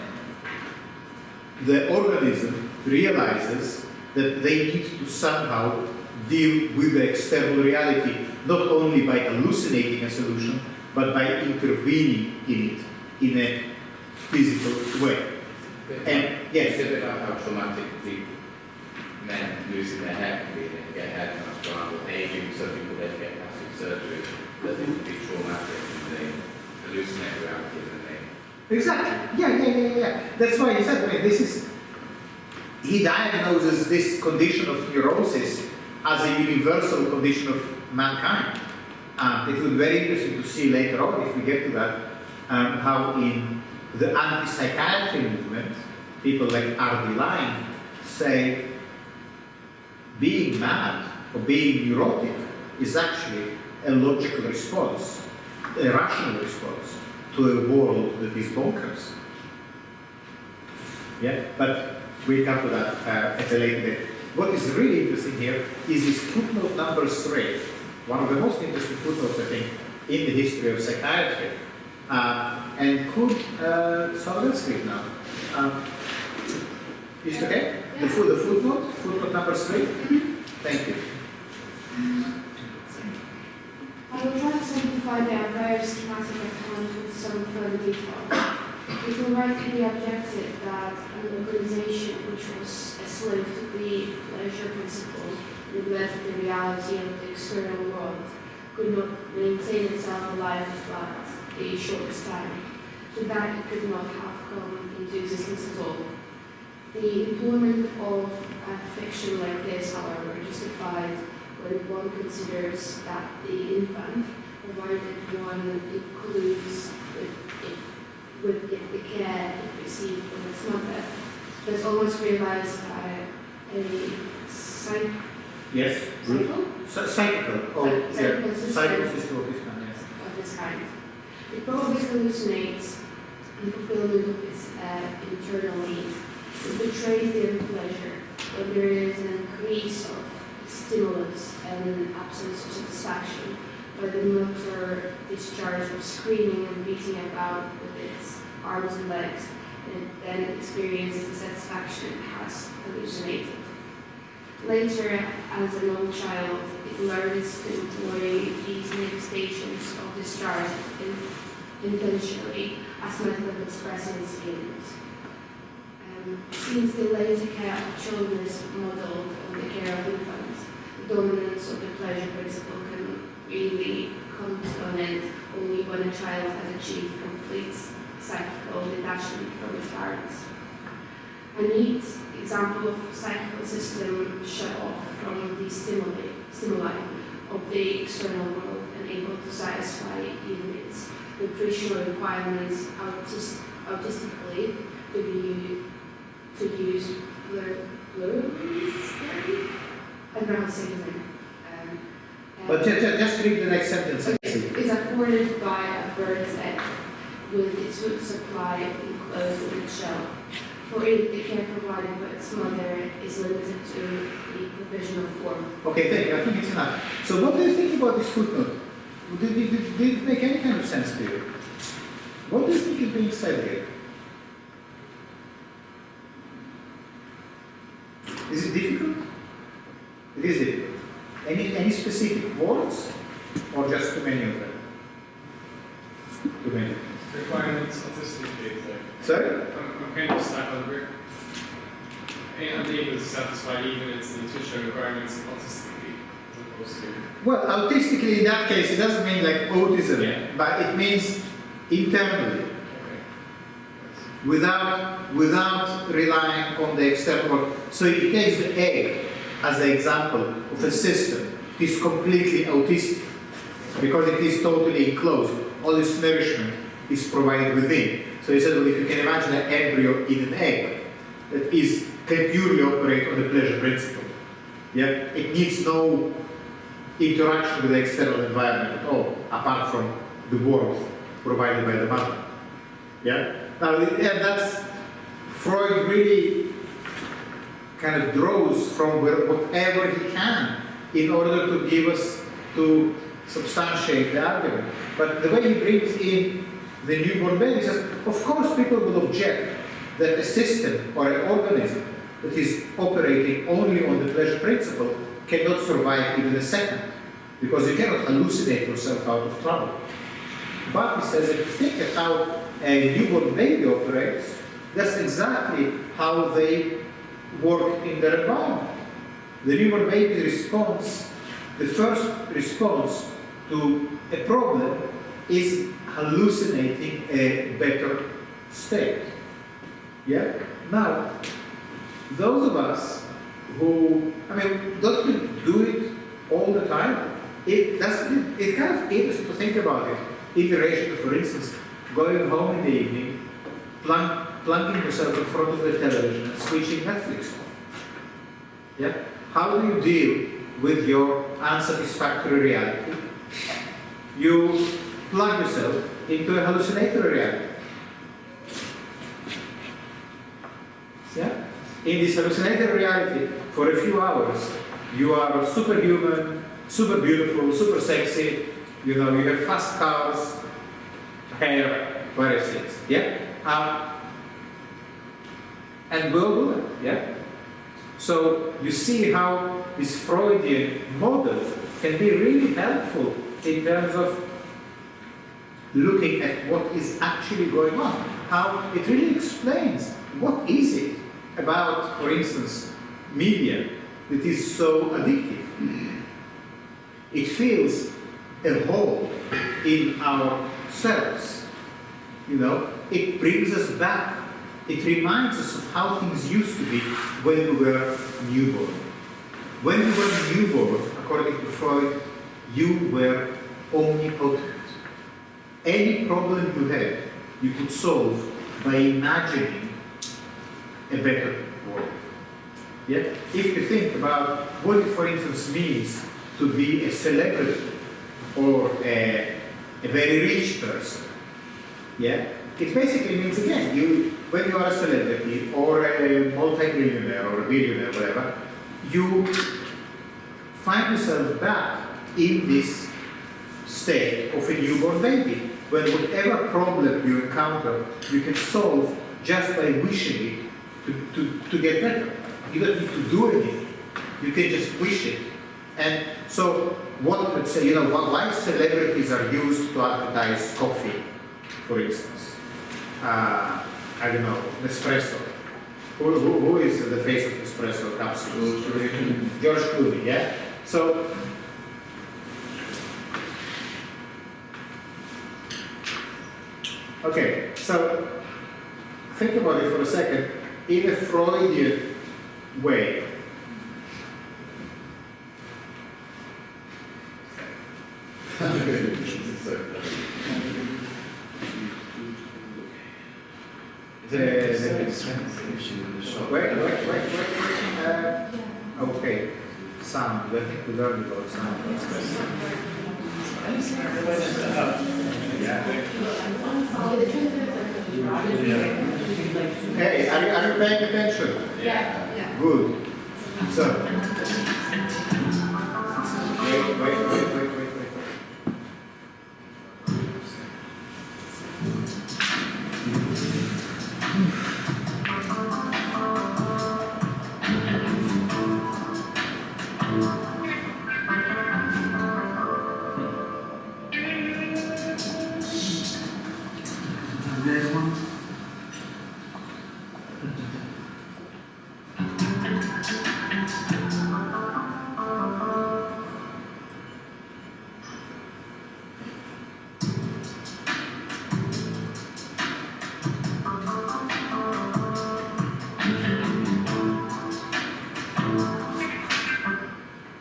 the organism realizes that they need to somehow deal with the external reality, not only by hallucinating a solution, but by intervening in it in a physical way. And yes, It's a bit like how traumatic men losing their hair can be, they can get hair transplant or aging, some people then get plastic surgery, but they can be traumatic and they hallucinate reality and they... exactly. Yeah. That's why he said, I mean, he diagnoses this condition of neurosis as a universal condition of mankind. It will be very interesting to see later on, if we get to that, how in the anti-psychiatry movement, people like R.D. Laing say being mad or being neurotic is actually a logical response, a rational response to a world that is bonkers. Yeah, but we'll come to that at a later date. What is really interesting here is this footnote number 3, one of the most interesting footnotes, I think, in the history of psychiatry. And could, so let's read now. Is it okay? Yeah. The footnote number 3? Thank you. I will try to simplify the various schematic accounts with some further detail. It will rightly be objected that an organization which was a slave to the pleasure principle, neglected the reality of the external world, could not maintain itself alive for the shortest time, so that it could not have come into existence at all. The employment of a fiction like this, however, is justified when one considers that the infant, provided one includes with the care it received from its mother, does almost realize a cycle. Yes. Psychical. Psychical system of this kind, yes. Of this kind. It probably hallucinates the fulfillment of its internal needs. It betrays their pleasure when there is an increase of stimulus and an absence of satisfaction by the motor discharge of screaming and beating about with its arms and legs, and it then experiences the satisfaction it has hallucinated. Later, as an old child, it learns to employ these manifestations of discharge intentionally as a method of expressing its feelings. Since the later care of children is modeled on the care of infants, the dominance of the pleasure principle can really come to an end only when a child has achieved complete psychical detachment from its parents. A neat example of psychical system shut off from the stimuli of the external world and able to satisfy even its nutritional requirements artistically to use I don't know how to say his name. But just read the next sentence. Is afforded by a bird's egg with its food supply enclosed in its shell. For it, the care provided by its mother is limited to the provisional form. Okay, thank you. I think it's enough. So what do you think about this footnote? Did it make any kind of sense to you? What do you think is being said here? Is it difficult? It is difficult. Any specific words, or just too many of them? Too many. Requirements autistically. Sorry? I'm kind of stuck on where I'm able to satisfy even its nutritional requirements autistically as opposed to. Well, autistically in that case, it doesn't mean like autism, but it means internally. Without relying on the external world. So if it takes the egg as the example of a system, it is completely autistic because it is totally enclosed. All this nourishment is provided within. So he said, well, if you can imagine an embryo in an egg that can purely operate on the pleasure principle, yeah, it needs no interaction with the external environment at all, apart from the warmth provided by the mother. Yeah. Now, that's Freud really kind of draws from whatever he can in order to give us, to substantiate the argument. But the way he brings in the newborn baby, he says, of course people will object that a system or an organism that is operating only on the pleasure principle cannot survive even a second, because you cannot hallucinate yourself out of trouble. But he says, if you think at how a newborn baby operates, That's exactly how they work in their environment. The newborn baby response, the first response to a problem is hallucinating a better state. Yeah? Now, those of us who, don't we do it all the time? It's kind of interesting to think about it in relation to, for instance, going home in the evening, plunking yourself in front of the television and switching Netflix on. Yeah? How do you deal with your unsatisfactory reality? You plug yourself into a hallucinatory reality. Yeah? In this hallucinatory reality, for a few hours, you are superhuman, super beautiful, super sexy, you have fast cars, hair, various things. Yeah? And we'll do it. Yeah? So you see how this Freudian model can be really helpful in terms of looking at what is actually going on. How it really explains what is it about, for instance, media that is so addictive. It fills a hole in our selves. It brings us back. It reminds us of how things used to be when we were newborn. When you were newborn, according to Freud, you were omnipotent. Any problem you had, you could solve by imagining a better world. Yeah? If you think about what it, for instance, means to be a celebrity or a very rich person, yeah? It basically means, again, when you are a celebrity or a multi-millionaire or a billionaire, whatever, you find yourself back in this state of a newborn baby, when whatever problem you encounter, you can solve just by wishing it to get better. You don't need to do anything. You can just wish it. And so, let's say, why celebrities are used to advertise coffee, for instance. I don't know, Nespresso. Who is the face of Nespresso capsules? George Clooney, yeah? So, okay, so think about it for a second. In a Freudian way, okay, sound. I think we learned about sound. Hey, are you paying attention? Yeah. Good. So, wait.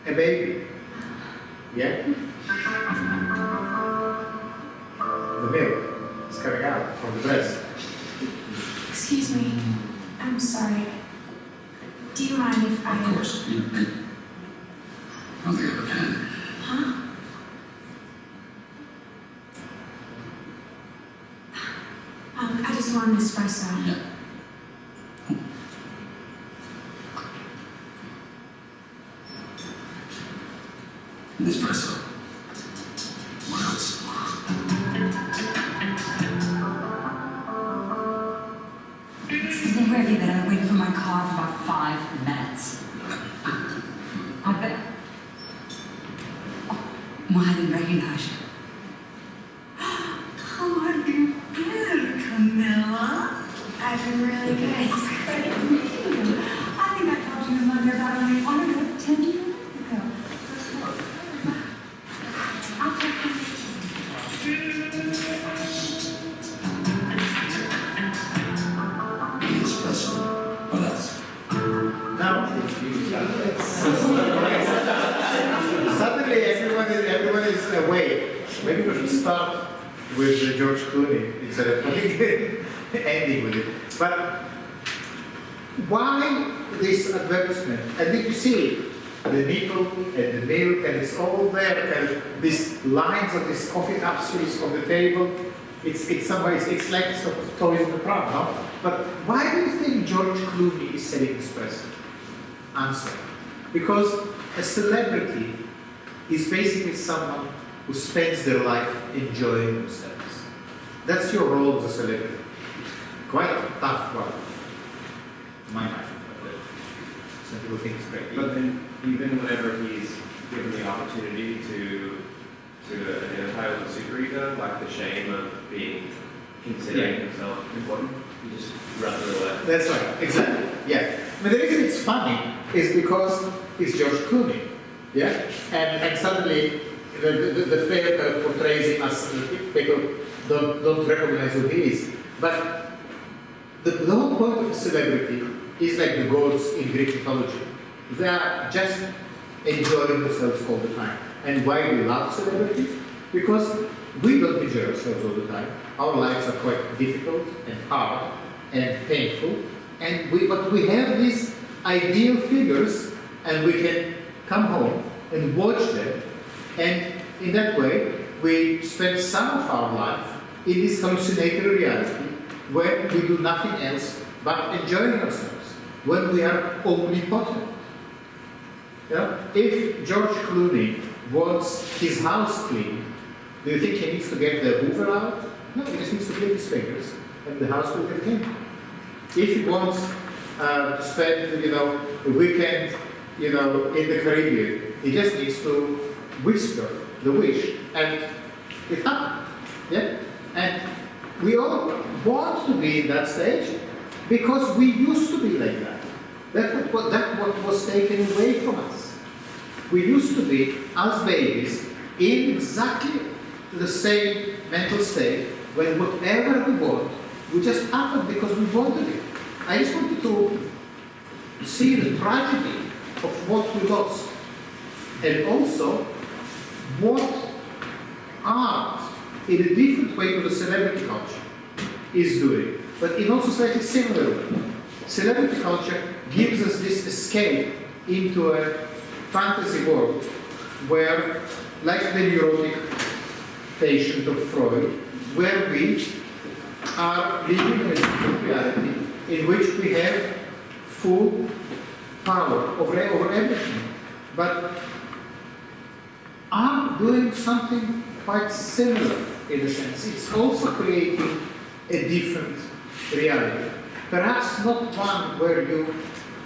A baby, yeah? The milk is coming out from the breast. Excuse me, I'm sorry. Do you mind if I... Of course. I'll get a pen. Huh? I just want an espresso. Yeah. An espresso. What else? It's already that I waited for my car for about 5 minutes. I bet... Oh, I didn't recognize you. How are you been, Camilla? I've been really Maybe we should start with George Clooney instead of ending with it. But why this advertisement? And if you see the nipple and the milk, and it's all there, and these lines of these coffee capsules on the table, it's like sort of toys in the pram, no? But why do you think George Clooney is selling this person? Answer. Because a celebrity is basically someone who spends their life enjoying themselves. That's your role as a celebrity. Quite a tough one. In my mind. Some people think it's great. But then, even whenever he's given the opportunity to an entitled superego, like the shame of considering himself important, he just runs it away. That's right, exactly. Yeah. I mean, the reason it's funny is because it's George Clooney. Yeah? And suddenly the film kind of portrays him as people don't recognize who he is. But the whole point of a celebrity is like the gods in Greek mythology. They are just enjoying themselves all the time. And why we love celebrities? Because we don't enjoy ourselves all the time. Our lives are quite difficult and hard and painful. But we have these ideal figures, and we can come home and watch them. And in that way, we spend some of our life in this hallucinatory reality where we do nothing else but enjoying ourselves, when we are omnipotent. Yeah? If George Clooney wants his house cleaned, do you think he needs to get the Hoover out? No, he just needs to click his fingers and the house will get clean. If he wants to spend, a weekend, in the Caribbean, he just needs to whisper the wish and it happens. Yeah? And we all want to be in that stage because we used to be like that. That's what was taken away from us. We used to be, as babies, in exactly the same mental state when whatever we want, we just happened because we wanted it. I just wanted to see the tragedy of what we lost. And also, what art, in a different way to the celebrity culture, is doing, but in also slightly similar way. Celebrity culture gives us this escape into a fantasy world where, like the neurotic patient of Freud, where we are living in a different reality in which we have full power over everything. But I'm doing something quite similar in a sense. It's also creating a different reality. Perhaps not one where you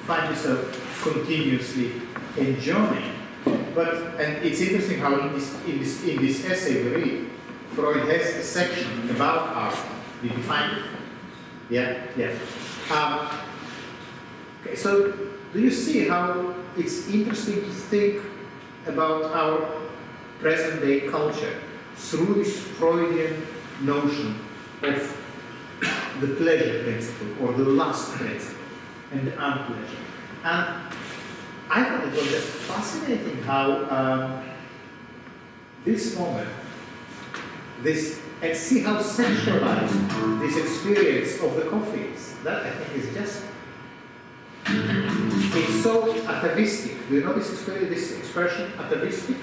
find yourself continuously enjoying, and it's interesting how in this essay we read, Freud has a section about art. Did you find it? Yeah. Okay, so do you see how it's interesting to think about our present day culture through this Freudian notion of the pleasure principle or the lust principle and the unpleasure? And I thought it was just fascinating how this moment, and see how sexualized this experience of the coffee is. That I think is just, it's so atavistic. Do you know this expression, atavistic?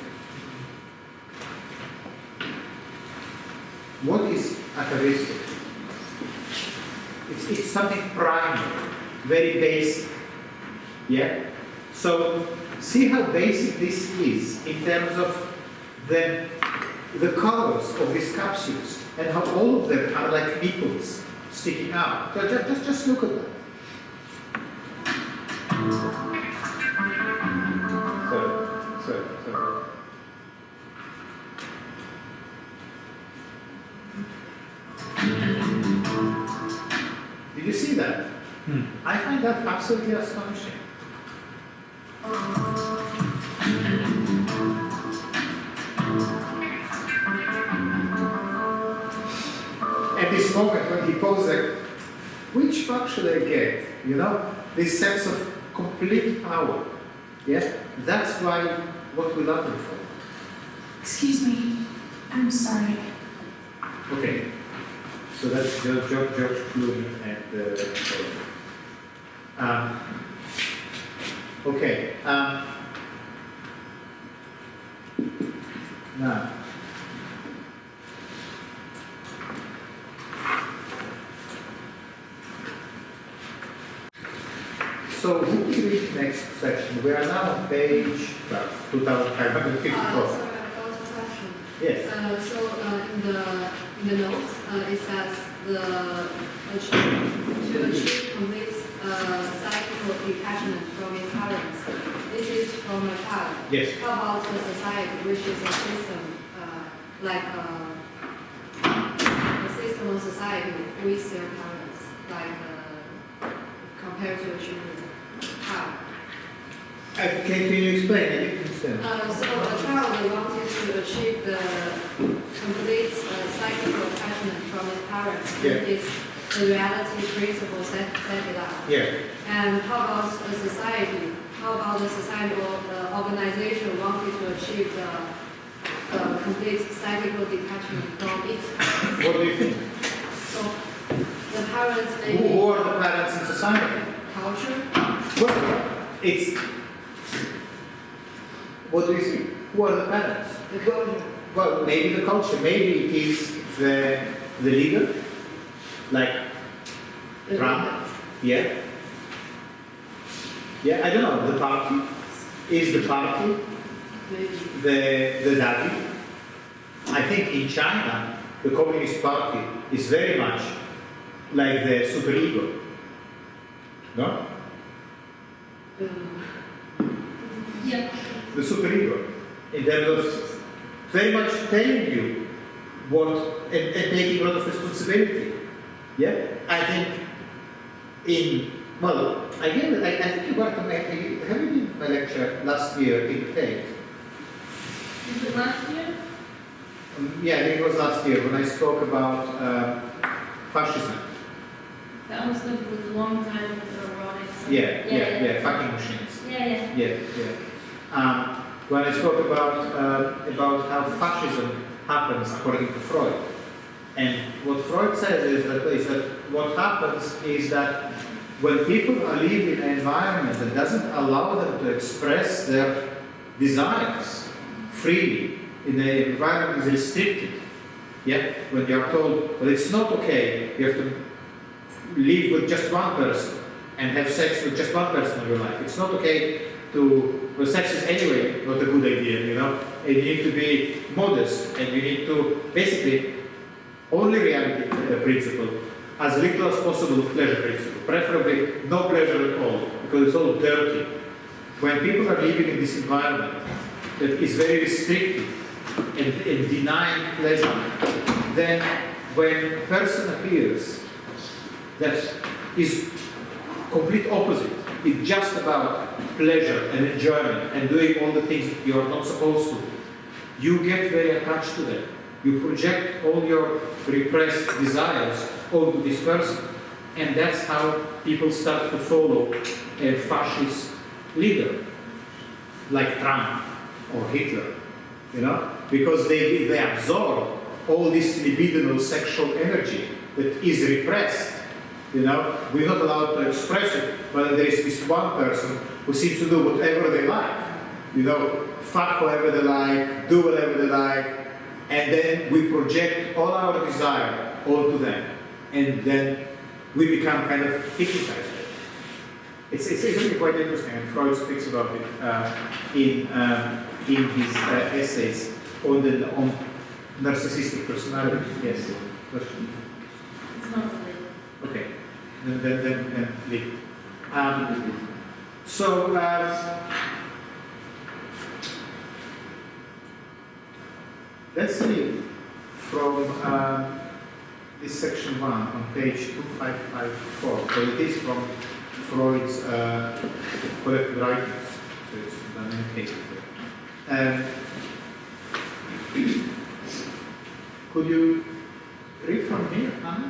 What is atavistic? It's something primal, very basic. Yeah? So, see how basic this is in terms of the colors of these capsules and how all of them are like nipples sticking out. Just look at that. So. Did you see that? I find that absolutely astonishing. At this moment when he poses like, which part should I get? This sense of complete power. Yeah? That's why what we love him for. Excuse me, I'm sorry. Okay. So that's George Clooney and okay. Now. So who will read the next section? We are now on page 2554. Sorry, about the question. Yes. In the notes, it says to achieve complete psychical detachment from intolerance. This is from a child. Yes. How about the society, which is a system, like a system of society with their parents, like compared to a children? How? Can you explain? I didn't understand. So a child wanted to achieve the complete psychical attachment from his parents. Yeah. It's the reality principle set it up. Yeah. And how about the society? How about the society or the organization wanted to achieve the complete psychical detachment from its parents? What do you think? So the parents maybe Who are the parents in society? culture. Well, it's. What do you think? Who are the parents? The culture. Well, maybe the culture. Maybe it is the leader, like The Trump. leader. Yeah. Yeah, I don't know. The party is the party. Maybe. The daddy. I think in China, the Communist Party is very much like the superego. No? Yeah. The superego. In terms of very much telling you what and taking a lot of responsibility. Yeah? I think I think you got to make, have you been to my lecture last year in the Tate? Is it last year? Yeah, I think it was last year when I spoke about fascism. That was the long time with the robotics. Yeah, fucking machines. Yeah. When I spoke about how fascism happens according to Freud, and what Freud says is that what happens is that when people are living in an environment that doesn't allow them to express their desires freely, in an environment that is restricted, when they are told, well, it's not okay, you have to live with just one person and have sex with just one person in your life. It's not okay well, sex is anyway not a good idea, and you need to be modest, and you need to basically only reality principle, as little as possible pleasure principle, preferably no pleasure at all, because it's all dirty. When people are living in this environment that is very restrictive and denying pleasure, then when a person appears that is complete opposite, it's just about pleasure and enjoyment and doing all the things that you are not supposed to, you get very attached to them. You project all your repressed desires onto this person. And that's how people start to follow a fascist leader, like Trump or Hitler, because they absorb all this libidinal sexual energy that is repressed. We're not allowed to express it, but there is this one person who seems to do whatever they like. Fuck whoever they like, do whatever they like, and then we project all our desire onto them, and then we become kind of hypnotized. It's really quite interesting, and Freud speaks about it in his essays on narcissistic personality. Yes. Question. It's not related. Okay. Then leave. Let's see from this section 1 on page 2554. So it is from Freud's collected writings. So it's done in cases. Could you read from here, Anna?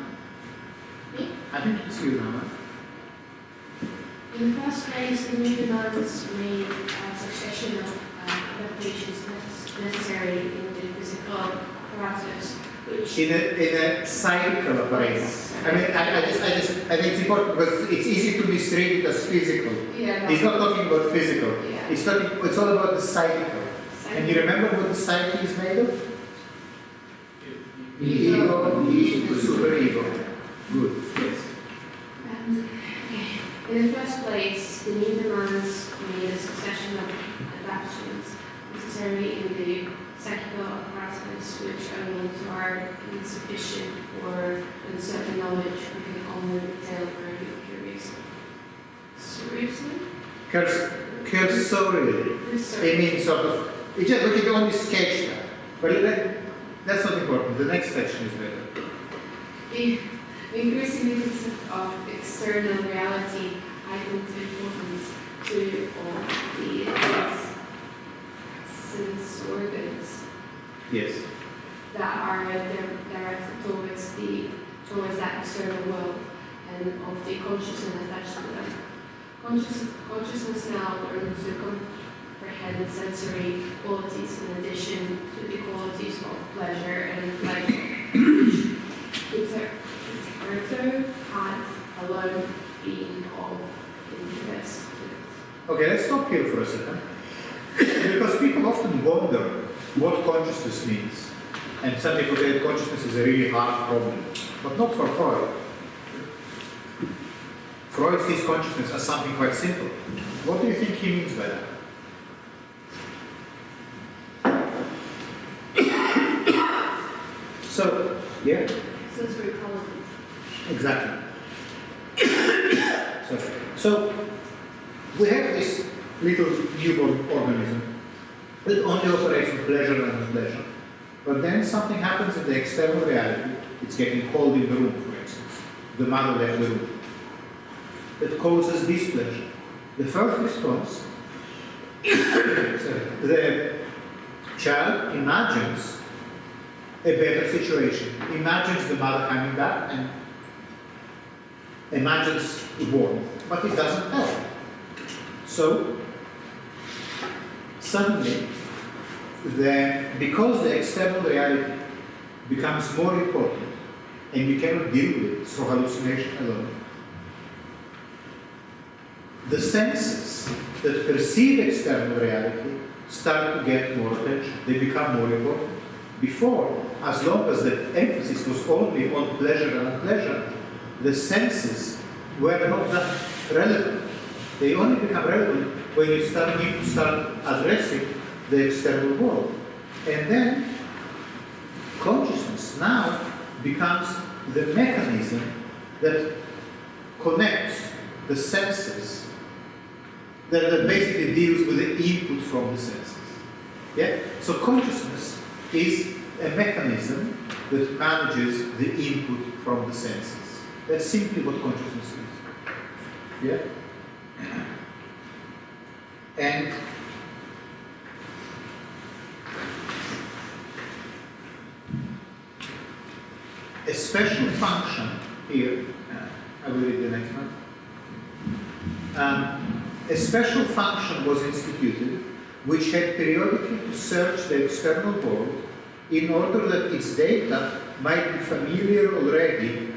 Me? I think it's you, Anna. In the first place, the new developments made a succession of adaptations necessary in the physical in a psychical apparatus. I mean, I think it's important because it's easy to misread it as physical. Yeah, He's not talking about physical. Yeah. It's all about the psychical. And you remember what the psyche is made of? Ego, the superego. Good. Yes. In the first place, the new demands made a succession of adaptations, necessarily in the psychical apparatus, which elements are insufficient or uncertain knowledge we can only detail very curiously. Cursorily. I mean, sort of. We can only sketch that. But that's not important. The next section is better. The increasing concept of external reality heightened importance to all the sense organs. Yes. That are directed towards that external world and of the consciousness attached to them. Consciousness now learns to comprehend sensory qualities in addition to the qualities of pleasure and pleasure. Hitherto had alone been of interest to it. Okay, let's stop here for a second. Because people often wonder what consciousness means. And some people say that consciousness is a really hard problem. But not for Freud. Freud sees consciousness as something quite simple. What do you think he means by that? So, yeah. Sensory qualities. Exactly. So, we have this little newborn organism that only operates on pleasure and unpleasure. But then something happens in the external reality. It's getting cold in the room, for instance. The mother left the room. That causes displeasure. The first response, the child imagines a better situation. Imagines the mother coming back and imagines warmth, but it doesn't help. So, suddenly, because the external reality becomes more important and you cannot deal with it through hallucination alone, the senses that perceive external reality start to get more attention. They become more important. Before, as long as the emphasis was only on pleasure and unpleasure, the senses were not that relevant. They only become relevant when you start addressing the external world. And then consciousness now becomes the mechanism that connects the senses, that basically deals with the input from the senses. Yeah? So consciousness is a mechanism that manages the input from the senses. That's simply what consciousness is. Yeah? And a special function here, I will read the next one. A special function was instituted which had periodically to search the external world in order that its data might be familiar already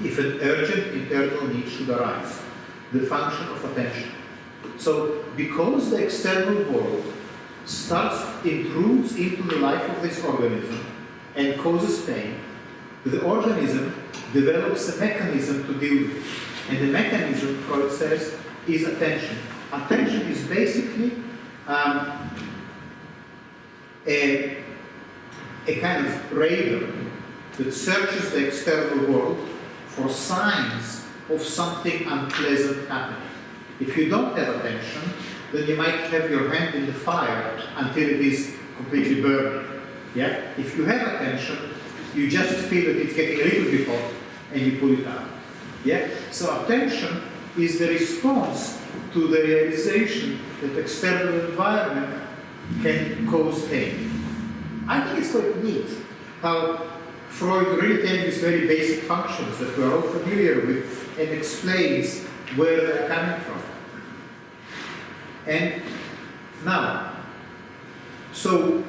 if an urgent internal need should arise, the function of attention. So, because the external world intrudes into the life of this organism and causes pain, the organism develops a mechanism to deal with it. And the mechanism, Freud says, is attention. Attention is basically a kind of radar that searches the external world for signs of something unpleasant happening. If you don't have attention, then you might have your hand in the fire until it is completely burning. Yeah? If you have attention, you just feel that it's getting a little bit hot and you pull it out. Yeah? So attention is the response to the realization that external environment can cause pain. I think it's quite neat how Freud really takes these very basic functions that we are all familiar with and explains where they're coming from. And now, so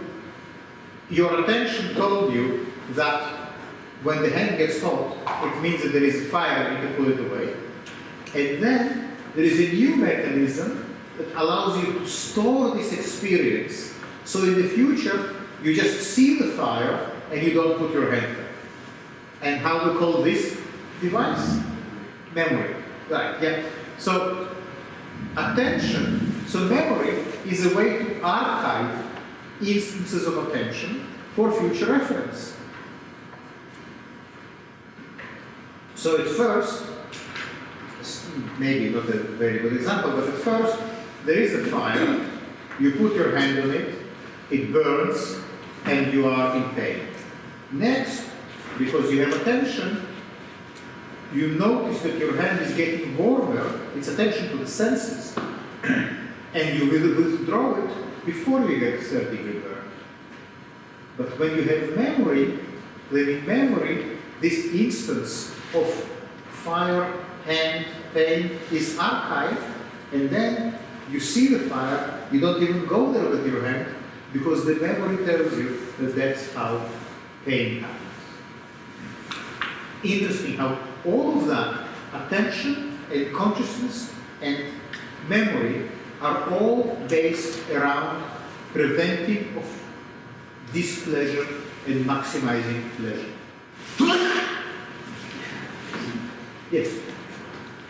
your attention told you that when the hand gets hot, it means that there is a fire and you can pull it away. And then there is a new mechanism that allows you to store this experience. So in the future, you just see the fire and you don't put your hand there. And how we call this device? Memory. Right, yeah. So attention, so memory is a way to archive instances of attention for future reference. So at first, maybe not a very good example, but at first there is a fire, you put your hand on it, it burns, and you are in pain. Next, because you have attention, you notice that your hand is getting warmer, it's attention to the senses, and you will withdraw it before you get a third-degree burn. But when you have memory, then in memory, this instance of fire, hand, pain is archived, and then you see the fire, you don't even go there with your hand, because the memory tells you that that's how pain happens. Interesting how all of that, attention and consciousness and memory, are all based around preventing of displeasure and maximizing pleasure. Yes?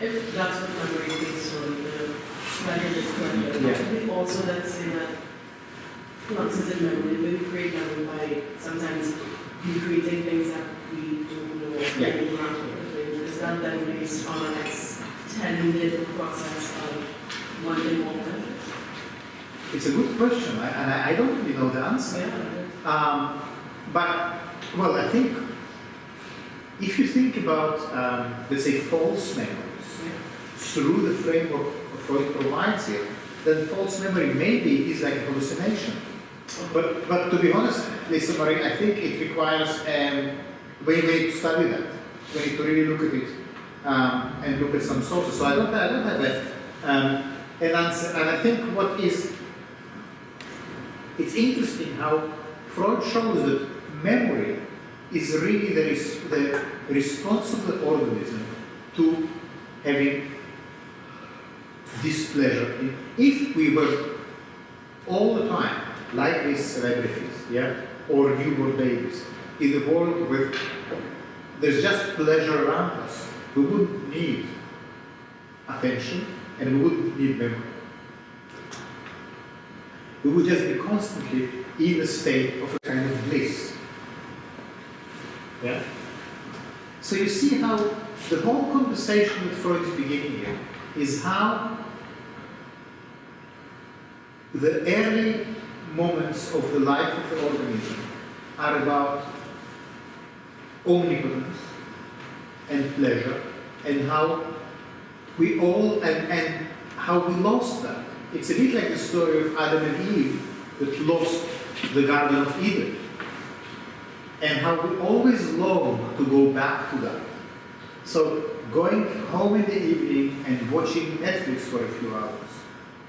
If that's what memory is on the prejudice question, Yeah. also let's say that fluxes in memory, we create memory by sometimes recreating things that we don't know or Yeah. maybe not doing. Is that then based on an extended process of wanting more pleasure? It's a good question, and I don't really know the answer. Yeah. But, well, I think if you think about, let's say, false memories, through the framework Freud provides here, then false memory maybe is like a hallucination. But to be honest, Lisa Marie, I think it requires we need to study that. We need to really look at it and look at some sources. So I don't have an answer. And I think it's interesting how Freud shows that memory is really the response of the organism to having displeasure. If we were all the time like these celebrities, yeah, or newborn babies, in the world where there's just pleasure around us, we wouldn't need attention and we wouldn't need memory. We would just be constantly in a state of a kind of bliss. Yeah? So you see how the whole conversation with Freud is beginning here is how the early moments of the life of the organism are about omnipotence and pleasure, and how we all and how we lost that. It's a bit like the story of Adam and Eve that lost the Garden of Eden, and how we always long to go back to that. So going home in the evening and watching Netflix for a few hours,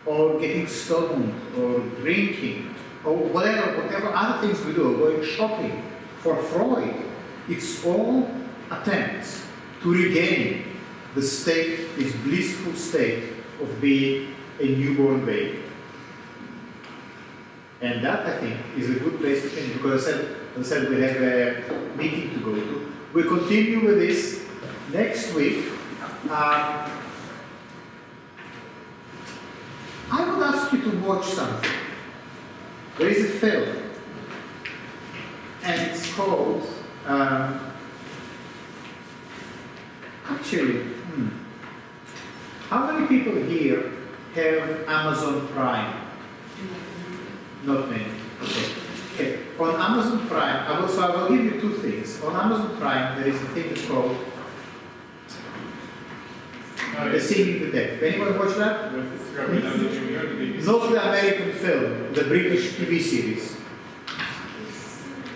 or getting stoned, or drinking, or whatever other things we do, or going shopping. For Freud, it's all attempts to regain the state, this blissful state of being a newborn baby. And that, I think, is a good place to finish, because as I said, we have a meeting to go to. We'll continue with this next week. I would ask you to watch something. There is a film, and it's called, how many people here have Amazon Prime? Not many. Okay. On Amazon Prime, I will give you two things. On Amazon Prime, there is a thing that's called The Singing Detective. Anyone watch that? Not the American film, the British TV series.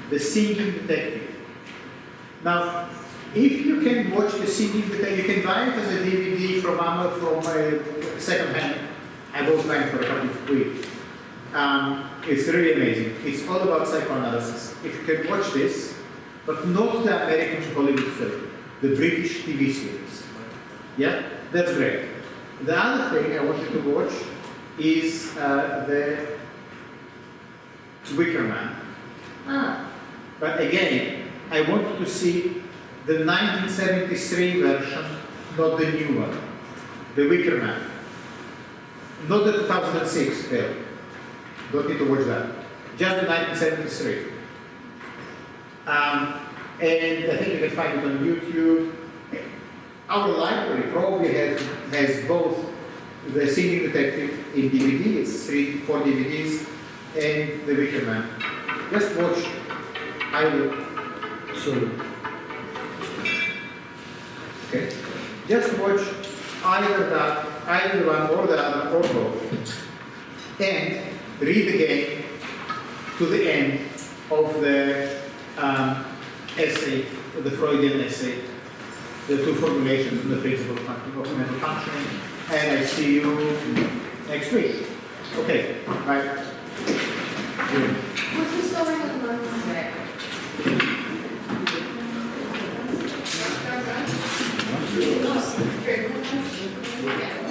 The Singing Detective. Now, if you can watch The Singing Detective, you can buy it as a DVD from Amazon, from second hand. I bought mine for a couple of weeks. It's really amazing. It's all about psychoanalysis. If you can watch this, but not the American Hollywood film, the British TV series. Yeah, that's great. The other thing I want you to watch is the Wicker Man. But again, I want you to see the 1973 version, not the new one. The Wicker Man. Not the 2006 film. Don't need to watch that. Just the 1973. And I think you can find it on YouTube. Our library probably has both the Singing Detective in DVD, it's 4 DVDs, and The Wicker Man. Just watch either. So, okay. Just watch either that, either one or the other or both, and read again to the end of the essay, the Freudian essay, the two formulations and the principle of mental functioning, and I see you next week. Okay, bye. What's the story of the month? Yeah.